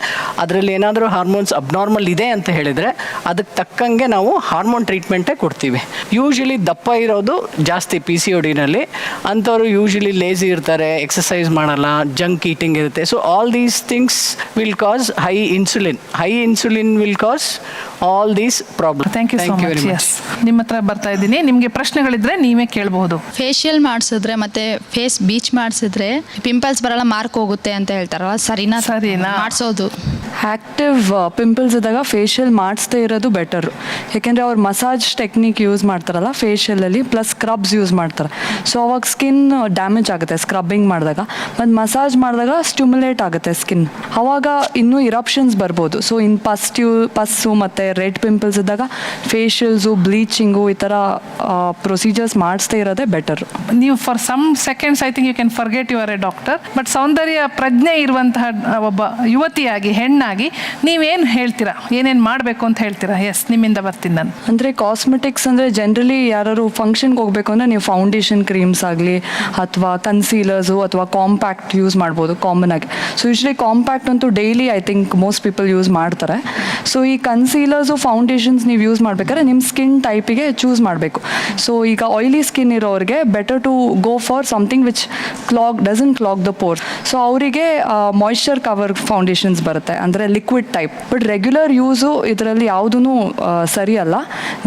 ಅದರಲ್ಲಿ ಏನಾದರೂ ಹಾರ್ಮೋನ್ಸ್ ಅಬ್ನಾರ್ಮಲ್ ಇದೆ ಅಂತ ಹೇಳಿದರೆ ಅದಕ್ಕೆ ತಕ್ಕಂಗೆ ನಾವು ಹಾರ್ಮೋನ್ ಟ್ರೀಟ್ಮೆಂಟೇ ಕೊಡ್ತೀವಿ. ಯೂಶ್ವಲಿ ದಪ್ಪ ಇರೋದು ಜಾಸ್ತಿ PCODನಲ್ಲಿ, ಅಂಥವ್ರು ಯೂಶ್ವಲಿ ಲೇಸಿ ಇರ್ತಾರೆ, ಎಕ್ಸಸೈಸ್ ಮಾಡಲ್ಲ, ಜಂಕ್ ಈಟಿಂಗ್ ಇರುತ್ತೆ. So all these things will cause high insulin will cause all these problem. Thank you so much. Yes, ನಿಮ್ಮ ಹತ್ರ ಬರ್ತಾ ಇದ್ದೀನಿ. ನಿಮಗೆ ಪ್ರಶ್ನೆಗಳಿದ್ರೆ ನೀವೇ ಕೇಳಬಹುದು. ಫೇಶಿಯಲ್ ಮಾಡಿಸಿದ್ರೆ ಮತ್ತೆ ಫೇಸ್ ಬೀಚ್ ಮಾಡಿಸಿದ್ರೆ ಪಿಂಪಲ್ಸ್ ಬರಲ್ಲ, ಮಾರ್ಕ್ ಹೋಗುತ್ತೆ ಅಂತ ಹೇಳ್ತಾರಲ್ಲ, ಸರಿನಾ ಮಾಡಿಸೋದು? ಆ್ಯಕ್ಟಿವ್ ಪಿಂಪಲ್ಸ್ ಇದ್ದಾಗ ಫೇಶಿಯಲ್ ಮಾಡಿಸ್ದೇ ಇರೋದು ಬೆಟರು. ಯಾಕೆಂದರೆ ಅವ್ರು ಮಸಾಜ್ ಟೆಕ್ನಿಕ್ ಯೂಸ್ ಮಾಡ್ತಾರಲ್ಲ ಫೇಶಿಯಲಲ್ಲಿ, ಪ್ಲಸ್ ಸ್ಕ್ರಬ್ಸ್ ಯೂಸ್ ಮಾಡ್ತಾರೆ. ಸೊ ಅವಾಗ ಸ್ಕಿನ್ ಡ್ಯಾಮೇಜ್ ಆಗುತ್ತೆ ಸ್ಕ್ರಬ್ಬಿಂಗ್ ಮಾಡಿದಾಗ, ಮತ್ತು ಮಸಾಜ್ ಮಾಡಿದಾಗ ಸ್ಟಿಮ್ಯುಲೇಟ್ ಆಗುತ್ತೆ ಸ್ಕಿನ್, ಅವಾಗ ಇನ್ನೂ ಇರಪ್ಷನ್ಸ್ ಬರ್ಬೋದು. ಸೊ ಪಸ್ಸು ಮತ್ತು ರೆಡ್ ಪಿಂಪಲ್ಸ್ ಇದ್ದಾಗ ಫೇಶಿಯಲ್ಸು, ಬ್ಲೀಚಿಂಗು, ಈ ಥರ ಪ್ರೊಸೀಜರ್ಸ್ ಮಾಡಿಸ್ದೇ ಇರೋದೇ ಬೆಟರು. ನೀವು for some seconds I think you can forget your a doctor, but ಸೌಂದರ್ಯ ಪ್ರಜ್ಞೆ ಇರುವಂತಹ ಒಬ್ಬ ಯುವತಿಯಾಗಿ, ಹೆಣ್ಣಾಗಿ ನೀವೇನು ಹೇಳ್ತೀರಾ? ಏನೇನು ಮಾಡಬೇಕು ಅಂತ ಹೇಳ್ತೀರಾ? ಎಸ್, ನಿಮ್ಮಿಂದ ಬರ್ತೀನಿ ನಾನು. ಅಂದರೆ ಕಾಸ್ಮೆಟಿಕ್ಸ್ ಅಂದರೆ ಜನರಲಿ ಯಾರು ಫಂಕ್ಷನ್ಗೆ ಹೋಗಬೇಕು ಅಂದರೆ ನೀವು ಫೌಂಡೇಶನ್ ಕ್ರೀಮ್ಸ್ ಆಗಲಿ ಅಥವಾ ಕನ್ಸೀಲರ್ಸು ಅಥವಾ ಕಾಂಪ್ಯಾಕ್ಟ್ ಯೂಸ್ ಮಾಡ್ಬೋದು ಕಾಮನ್ ಆಗಿ. ಸೊ ಯೂಶ್ವಲಿ ಕಾಂಪ್ಯಾಕ್ಟ್ ಅಂತೂ daily I think most people use ಮಾಡ್ತಾರೆ. ಸೊ ಈ ಕನ್ಸೀಲರ್ಸು, ಫೌಂಡೇಶನ್ಸ್ ನೀವು ಯೂಸ್ ಮಾಡ್ಬೇಕಾದ್ರೆ ನಿಮ್ಮ ಸ್ಕಿನ್ ಟೈಪಿಗೆ ಚೂಸ್ ಮಾಡಬೇಕು. ಸೊ ಈಗ ಆಯಿಲಿ ಸ್ಕಿನ್ ಇರೋರಿಗೆ better to go for something which doesn't clog the pores. So ಅವರಿಗೆ ಮಾಯ್ಶ್ಚರ್ ಕವರ್ ಫೌಂಡೇಶನ್ಸ್ ಬರುತ್ತೆ, ಅಂದರೆ liquid type. But regular use ಇದರಲ್ಲಿ ಯಾವುದೂ ಸರಿ ಅಲ್ಲ.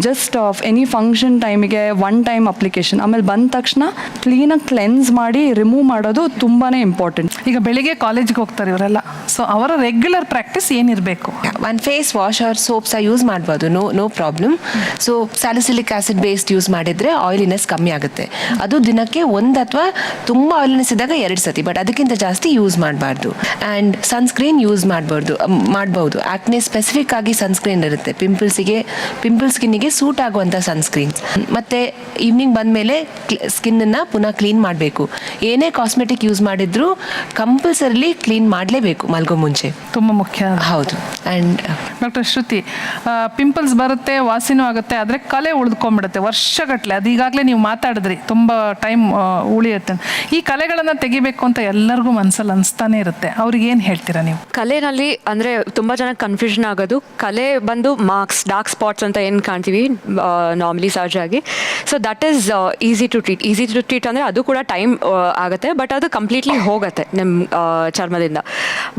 ಜಸ್ಟ್ ಎನಿ ಫಂಕ್ಷನ್ ಟೈಮಿಗೆ 1 ಟೈಮ್ ಅಪ್ಲಿಕೇಶನ್, ಆಮೇಲೆ ಬಂದ ತಕ್ಷಣ ಕ್ಲೀನಾಗಿ ಕ್ಲೆನ್ಸ್ ಮಾಡಿ ರಿಮೂವ್ ಮಾಡೋದು ತುಂಬಾ ಇಂಪಾರ್ಟೆಂಟ್. ಈಗ ಬೆಳಿಗ್ಗೆ ಕಾಲೇಜ್ಗೆ ಹೋಗ್ತಾರೆ ಇವರೆಲ್ಲ, ಸೊ ಅವರ ರೆಗ್ಯುಲರ್ ಪ್ರಾಕ್ಟೀಸ್ ಏನಿರಬೇಕು? ಒಂದು face wash or soaps use ಮಾಡ್ಬೋದು, no problem. So salicylic acid based use ಮಾಡಿದರೆ ಆಯಿಲಿನೆಸ್ ಕಮ್ಮಿ ಆಗುತ್ತೆ. ಅದು ದಿನಕ್ಕೆ 1 ಅಥವಾ ತುಂಬ ಆಯಿಲಿನೆಸ್ ಇದ್ದಾಗ 2 ಸತಿ, ಬಟ್ ಅದಕ್ಕಿಂತ ಜಾಸ್ತಿ ಯೂಸ್ ಮಾಡಬಾರ್ದು. ಆ್ಯಂಡ್ ಸನ್ಸ್ಕ್ರೀನ್ ಯೂಸ್ ಮಾಡ್ಬೋದು. ಆ್ಯಕ್ನೆ ಸ್ಪೆಸಿಫಿಕ್ ಆಗಿ ಸನ್ಸ್ಕ್ರೀನ್ ಇರುತ್ತೆ, ಪಿಂಪಲ್ ಸ್ಕಿನ್ನಿಗೆ ಸೂಟ್ ಆಗುವಂಥ ಸನ್ಸ್ಕ್ರೀನ್ಸ್. ಮತ್ತು ಈವ್ನಿಂಗ್ ಬಂದಮೇಲೆ ಸ್ಕಿನ್ನನ್ನು ಪುನಃ ಕ್ಲೀನ್ ಮಾಡಬೇಕು. ಏನೇ ಕಾಸ್ಮೆಟಿಕ್ ಯೂಸ್ ಮಾಡಿದರೂ ಕಂಪಲ್ಸರಿಲಿ ಕ್ಲೀನ್ ಮಾಡಲೇಬೇಕು ಮಲ್ಗೋ ಮುಂಚೆ, ತುಂಬ ಮುಖ್ಯ. ಹೌದು. ಆ್ಯಂಡ್ ಡಾಕ್ಟರ್ ಶ್ರುತಿ, ಪಿಂಪಲ್ಸ್ ಬರುತ್ತೆ, ವಾಸಿನೂ ಆಗುತ್ತೆ, ಆದರೆ ಕಲೆ ಉಳಿದುಕೊಂಡ್ಬಿಡುತ್ತೆ ವರ್ಷಗಟ್ಟಲೆ. ಅದು ಈಗಾಗಲೇ ನೀವು ಮಾತಾಡಿದ್ರಿ, ತುಂಬ ಟೈಮ್ ಉಳಿಯುತ್ತೆ. ಈ ಕಲೆಗಳನ್ನು ತೆಗಿಬೇಕು ಅಂತ ಎಲ್ಲರಿಗೂ ಮನಸ್ಸಲ್ಲಿ ಅನಿಸ್ತಾನೆ ಇರುತ್ತೆ, ಅವ್ರಿಗೆ ಏನು ಹೇಳ್ತೀರಾ ನೀವು? ಕಲೆನಲ್ಲಿ ಅಂದರೆ ತುಂಬ ಜನ ಕನ್ಫ್ಯೂಷನ್ ಆಗೋದು, ಕಲೆ ಬಂದು ಮಾರ್ಕ್ಸ್, ಡಾರ್ಕ್ ಸ್ಪಾಟ್ಸ್ ಅಂತ ಏನು ಕಾಣ್ತೀವಿ ನಾರ್ಮಲಿ ಸಹಜವಾಗಿ. So that is easy to treat ಅಂದರೆ ಅದು ಕೂಡ ಟೈಮ್ ಆಗುತ್ತೆ, ಬಟ್ ಅದು ಕಂಪ್ಲೀಟ್ಲಿ ಹೋಗುತ್ತೆ ನಿಮ್ಮ ಚರ್ಮದಿಂದ.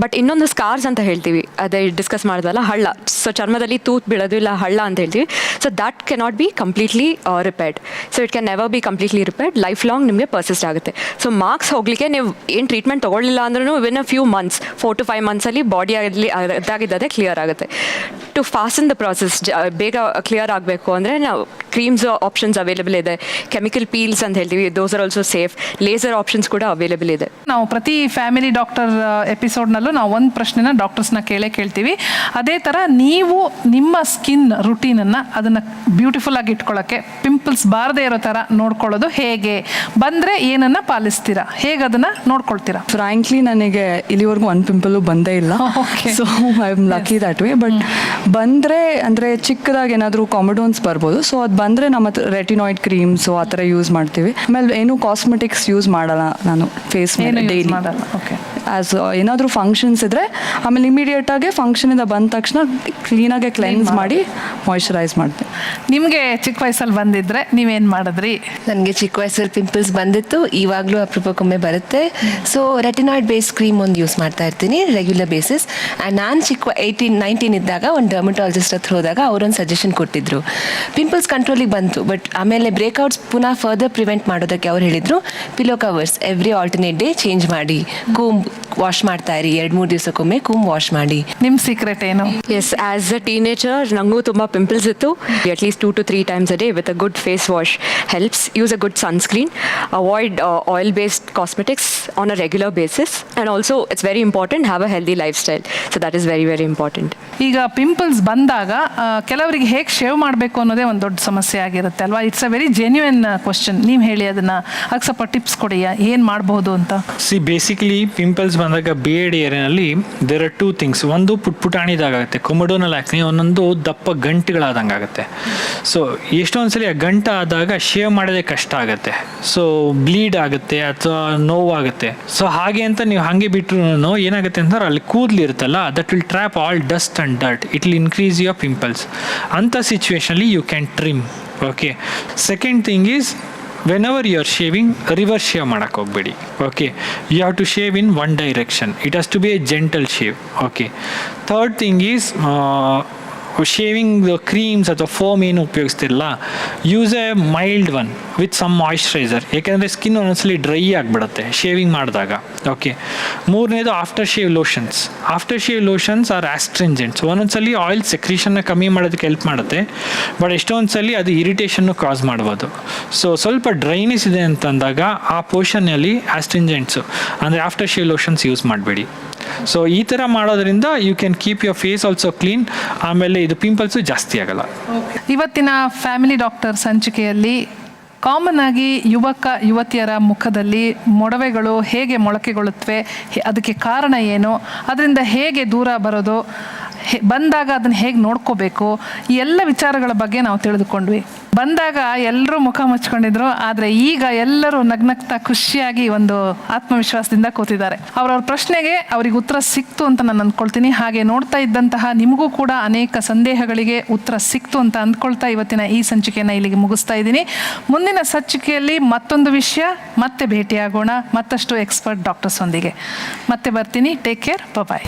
ಬಟ್ ಇನ್ನೊಂದು ಸ್ಕಾರ್ಸ್ ಅಂತ ಹೇಳ್ತೀವಿ, ಅದೇ ಡಿಸ್ಕಸ್ ಮಾಡಿದ್ವಲ್ಲ, ಹಳ್ಳ. ಸೊ ಚರ್ಮದಲ್ಲಿ ತೂತ್ ಬೀಳೋದು ಇಲ್ಲ ಹಳ್ಳ ಅಂತ ಹೇಳ್ತೀವಿ. So that cannot be completely repaired. So it can never be completely repaired, life long ನಿಮಗೆ ಪರ್ಸಿಸ್ಟ್ ಆಗುತ್ತೆ. ಸೊ ಮಾರ್ಕ್ಸ್ ಹೋಗಲಿಕ್ಕೆ ನೀವು ಏನು ಟ್ರೀಟ್ಮೆಂಟ್ ತೊಗೊಳ್ಳಿಲ್ಲ ಅಂದ್ರೂ within a few months, 4 to 5 ಮಂತ್ಸಲ್ಲಿ ಬಾಡಿ ಅದಾಗಿದ್ದೇ ಕ್ಲಿಯರ್ ಆಗುತ್ತೆ. ಟು ಫಾಸ್ಟನ್ ದ ಪ್ರಾಸೆಸ್, ಬೇಗ ಕ್ಲಿಯರ್ ಆಗಬೇಕು ಅಂದರೆ ನಾವು ಕ್ರೀಮ್ಸ್ ಆಪ್ಷನ್ಸ್ ಅವೈಲೇಬಲ್ ಇದೆ, ಕೆಮಿಕಲ್ ಪೀಲ್ಸ್ ಅಂತ ಹೇಳ್ತೀವಿ, those are also safe. Laser options ಕೂಡ ಅವೈಲೇಬಲ್ ಇದೆ. ನಾವು ಪ್ರತಿ ಫ್ಯಾಮಿಲಿ ಡಾಕ್ಟರ್ ಎಪಿಸೋಡ್ನಲ್ಲೂ ನಾವು ನಾವು ಒಂದು ಪ್ರಶ್ನೆನ ಡಾಕ್ಟರ್ಸ್ನ ಕೇಳ್ತೀವಿ. ಅದೇ ಥರ ನೀವು ನಿಮ್ಮ ಸ್ಕಿನ್ ರುಟೀನನ್ನು ಅದನ್ನು ಬ್ಯೂಟಿಫುಲ್ ಆಗಿ ಇಟ್ಕೊಳ್ಳೋಕ್ಕೆ, ಪಿಂಪಲ್ಸ್ ಬಾರದೇ ಇರೋ ಥರ ನೋಡ್ಕೊಳ್ಳೋದು ಹೇಗೆ, ಬಂದರೆ ಏನನ್ನು ಪಾಲಿಸ್ತೀರಾ, ಹೇಗೆ ಅದನ್ನು ನೋಡ್ಕೊಳ್ತೀರಾ? ಫ್ರಾಂಕ್ಲಿ ನನಗೆ ಇಲ್ಲಿವರೆಗೂ ಒಂದು ಪಿಂಪಲು ಬಂದೇ ಇಲ್ಲ. So I am lucky that way. But ಬಂದರೆ ಅಂದರೆ ಚಿಕ್ಕದಾಗಿ ಏನಾದರೂ ಕಾಮಿಡೋನ್ಸ್ ಬರ್ಬೋದು. ಸೊ ಅದು ಬಂದರೆ ನಮ್ಮ ಹತ್ರ ರೆಟಿನಾಯ್ಡ್ ಕ್ರೀಮ್ಸು ಆ ಥರ ಯೂಸ್ ಮಾಡ್ತೀವಿ. ಆಮೇಲೆ ಏನು ಕಾಸ್ಮೆಟಿಕ್ಸ್ ಯೂಸ್ ಮಾಡಲ್ಲ ನಾನು ಫೇಸ್ ಮೇಲೆ ಡೈಲಿ. ಆ್ಯಸ್ ಏನಾದರೂ ಫಂಕ್ಷನ್ಸ್ ಇದ್ದರೆ ಆಮೇಲೆ ಇಮಿಡಿಯೇಟಾಗಿ ಫಂಕ್ಷನಿಂದ ಬಂದ ತಕ್ಷಣ ಕ್ಲೀನಾಗೆ ಕ್ಲೆನ್ಸ್ ಮಾಡಿ ಮಾಯ್ಶ್ಚರೈಸ್ ಮಾಡ್ತೀನಿ. ನಿಮಗೆ ಚಿಕ್ಕ ವಯಸ್ಸಲ್ಲಿ ಬಂದಿದ್ರೆ ನೀವೇನು ಮಾಡಿದ್ರಿ? ನನಗೆ ಚಿಕ್ಕ ವಯಸ್ಸಲ್ಲಿ ಪಿಂಪಲ್ಸ್ ಬಂದಿತ್ತು, ಇವಾಗಲೂ ಅಪರೂಪಕ್ಕೊಮ್ಮೆ ಬರುತ್ತೆ. ಸೊ ರೆಟಿನಾಯ್ಡ್ ಬೇಸ್ ಕ್ರೀಮ್ ಒಂದು ಯೂಸ್ ಮಾಡ್ತಾ ಇರ್ತೀನಿ ರೆಗ್ಯುಲರ್ ಬೇಸಿಸ್. ಆ್ಯಂಡ್ ನಾನು ಚಿಕ್ಕ 18-19 ಇದ್ದಾಗ ಒಂದು ಡರ್ಮಟಾಲಜಿಸ್ಟ್ ಹತ್ರ ಹೋದಾಗ ಅವರೊಂದು ಸಜೆಷನ್ ಕೊಟ್ಟಿದ್ರು. ಪಿಂಪಲ್ಸ್ ಕಂಟ್ರೋಲಿಗೆ ಬಂತು, ಬಟ್ ಆಮೇಲೆ ಬ್ರೇಕ್ಔಟ್ಸ್ ಪುನಃ ಫರ್ದರ್ ಪ್ರಿವೆಂಟ್ ಮಾಡೋದಕ್ಕೆ ಅವ್ರು ಹೇಳಿದರು pillow covers every alternate day change ಮಾಡಿ, ಕೂಮ್ ವಾಶ್ ಮಾಡ್ತಾ ಇರಿ, 2-3 ದಿವಸಕ್ಕೊಮ್ಮೆ ಕೂಮ್ ವಾಶ್ ಮಾಡಿ. ನಿಮ್ಮ ಸೀಕ್ರೆಟ್ ಏನು? ಎಸ್, ಆ್ಯಸ್ ಅ ಟೀನೇಜರ್ ನನಗೂ ತುಂಬ ಪಿಂಪಲ್ಸ್ ಇತ್ತು. At least 2 to 3 times a day with a good face wash helps. Use a good sunscreen. Avoid oil-based cosmetics on a regular basis. And also, it's very important, have a healthy lifestyle. So that is very, very important. ಈಗ pimples ಬಂದಾಗ ಕೆಲವರಿಗೆ ಹೇಗೆ shave ಮಾಡಬೇಕು ಅನ್ನೋದೇ ಒಂದು ದೊಡ್ಡ ಸಮಸ್ಯೆ ಆಗಿರುತ್ತೆ ಅಲ್ವಾ? It's a very genuine question. ನೀವು ಹೇಳಿ ಅದನ್ನು, ಅದಕ್ಕೆ ಸ್ವಲ್ಪ ಟಿಪ್ಸ್ ಕೊಡಿ, ಏನು ಮಾಡ್ಬೋದು ಅಂತ. ಬೇಸಿಕಲಿ ಪಿಂಪಲ್ಸ್ ಬಂದಾಗ ಬಿಯರ್ಡ್ ಏರಿಯಾನಲ್ಲಿ ದೇರ್ ಆರ್ 2 things. ಒಂದು ಪುಟಾಣಿದಾಗುತ್ತೆ, ಕೊಮಡೋನಲ್ ಆಕ್ನೆ, ಒಂದೊಂದು ದಪ್ಪ ಗಂಟುಗಳಾದಂಗೆ ಆಗುತ್ತೆ. ಸೊ ಎಷ್ಟೊಂದು ಸಲ ಆ ಗಂಟು ಆದಾಗ ಶೇವ್ ಮಾಡೋದೇ ಕಷ್ಟ ಆಗುತ್ತೆ. ಸೊ ಬ್ಲೀಡ್ ಆಗುತ್ತೆ ಅಥವಾ ನೋವಾಗುತ್ತೆ. ಸೊ ಹಾಗೆ ಅಂತ ನೀವು ಹಾಗೆ ಬಿಟ್ಟರು ಏನಾಗುತ್ತೆ ಅಂದ್ರೆ ಅಲ್ಲಿ ಕೂದಲಿರುತ್ತಲ್ಲ, that will trap all dust and dirt. It will increase your pimples. ಅಂಥ ಸಿಚುವೇಶನಲ್ಲಿ you can trim. Okay. Second thing is, whenever you are shaving, reverse shave ಮಾಡಕ್ಕೆ ಹೋಗಬೇಡಿ. Okay. You have to shave in one direction. It has to be a gentle shave. Okay. Third thing is, shaving creams ಅಥವಾ foam ಏನು ಉಪಯೋಗಿಸ್ತಿರಲ್ಲ, use a mild one with some moisturiser. ಯಾಕೆಂದರೆ skin ಒಂದೊಂದ್ಸಲಿ dry ಆಗಿಬಿಡುತ್ತೆ shaving ಮಾಡಿದಾಗ. Okay. ಮೂರನೇದು after shave lotions. After shave lotions are astringents. ಒಂದೊಂದ್ಸಲಿ oil ಸೆಕ್ರೀಷನ್ನ ಕಮ್ಮಿ ಮಾಡೋದಕ್ಕೆ ಹೆಲ್ಪ್ ಮಾಡುತ್ತೆ, ಬಟ್ ಎಷ್ಟೊಂದು ಸಲ ಅದು ಇರಿಟೇಷನ್ನು ಕಾಸ್ ಮಾಡ್ಬೋದು. ಸೊ ಸ್ವಲ್ಪ ಡ್ರೈನೆಸ್ ಇದೆ ಅಂತಂದಾಗ ಆ ಪೋರ್ಷನ್ನಲ್ಲಿ ಆಸ್ಟ್ರಿಂಜೆಂಟ್ಸು ಅಂದರೆ ಆಫ್ಟರ್ ಶೇವ್ ಲೋಷನ್ಸ್ ಯೂಸ್ ಮಾಡಬೇಡಿ. ಸೊ ಈ ಥರ ಮಾಡೋದ್ರಿಂದ you can keep your face also clean. ಆಮೇಲೆ ಇದು ಪಿಂಪಲ್ಸು ಜಾಸ್ತಿ ಆಗಲ್ಲ. ಇವತ್ತಿನ ಫ್ಯಾಮಿಲಿ ಡಾಕ್ಟರ್ ಸಂಚಿಕೆಯಲ್ಲಿ ಕಾಮನ್ ಆಗಿ ಯುವತಿಯರ ಮುಖದಲ್ಲಿ ಮೊಡವೆಗಳು ಹೇಗೆ ಮೊಳಕೆಗೊಳ್ಳುತ್ತವೆ, ಅದಕ್ಕೆ ಕಾರಣ ಏನು, ಅದರಿಂದ ಹೇಗೆ ದೂರ ಬರೋದು, ಬಂದಾಗ ಅದನ್ನು ಹೇಗೆ ನೋಡ್ಕೋಬೇಕು, ಈ ಎಲ್ಲ ವಿಚಾರಗಳ ಬಗ್ಗೆ ನಾವು ತಿಳಿದುಕೊಂಡ್ವಿ. ಬಂದಾಗ ಎಲ್ಲರೂ ಮುಖ ಮುಚ್ಕೊಂಡಿದ್ರು, ಆದರೆ ಈಗ ಎಲ್ಲರೂ ನಗ್ನಗ್ತಾ ಖುಷಿಯಾಗಿ ಒಂದು ಆತ್ಮವಿಶ್ವಾಸದಿಂದ ಕೂತಿದ್ದಾರೆ. ಅವರವ್ರ ಪ್ರಶ್ನೆಗೆ ಅವ್ರಿಗೆ ಉತ್ತರ ಸಿಕ್ತು ಅಂತ ನಾನು ಅಂದ್ಕೊಳ್ತೀನಿ. ಹಾಗೆ ನೋಡ್ತಾ ಇದ್ದಂತಹ ನಿಮಗೂ ಕೂಡ ಅನೇಕ ಸಂದೇಹಗಳಿಗೆ ಉತ್ತರ ಸಿಕ್ತು ಅಂತ ಅಂದ್ಕೊಳ್ತಾ ಇವತ್ತಿನ ಈ ಸಂಚಿಕೆಯನ್ನು ಇಲ್ಲಿಗೆ ಮುಗಿಸ್ತಾ ಇದ್ದೀನಿ. ಮುಂದಿನ ಸಂಚಿಕೆಯಲ್ಲಿ ಮತ್ತೊಂದು ವಿಷಯ, ಮತ್ತೆ ಭೇಟಿಯಾಗೋಣ ಮತ್ತಷ್ಟು ಎಕ್ಸ್ಪರ್ಟ್ ಡಾಕ್ಟರ್ಸ್ ಒಂದಿಗೆ. ಮತ್ತೆ ಬರ್ತೀನಿ. Take care. ಬಾಯ್.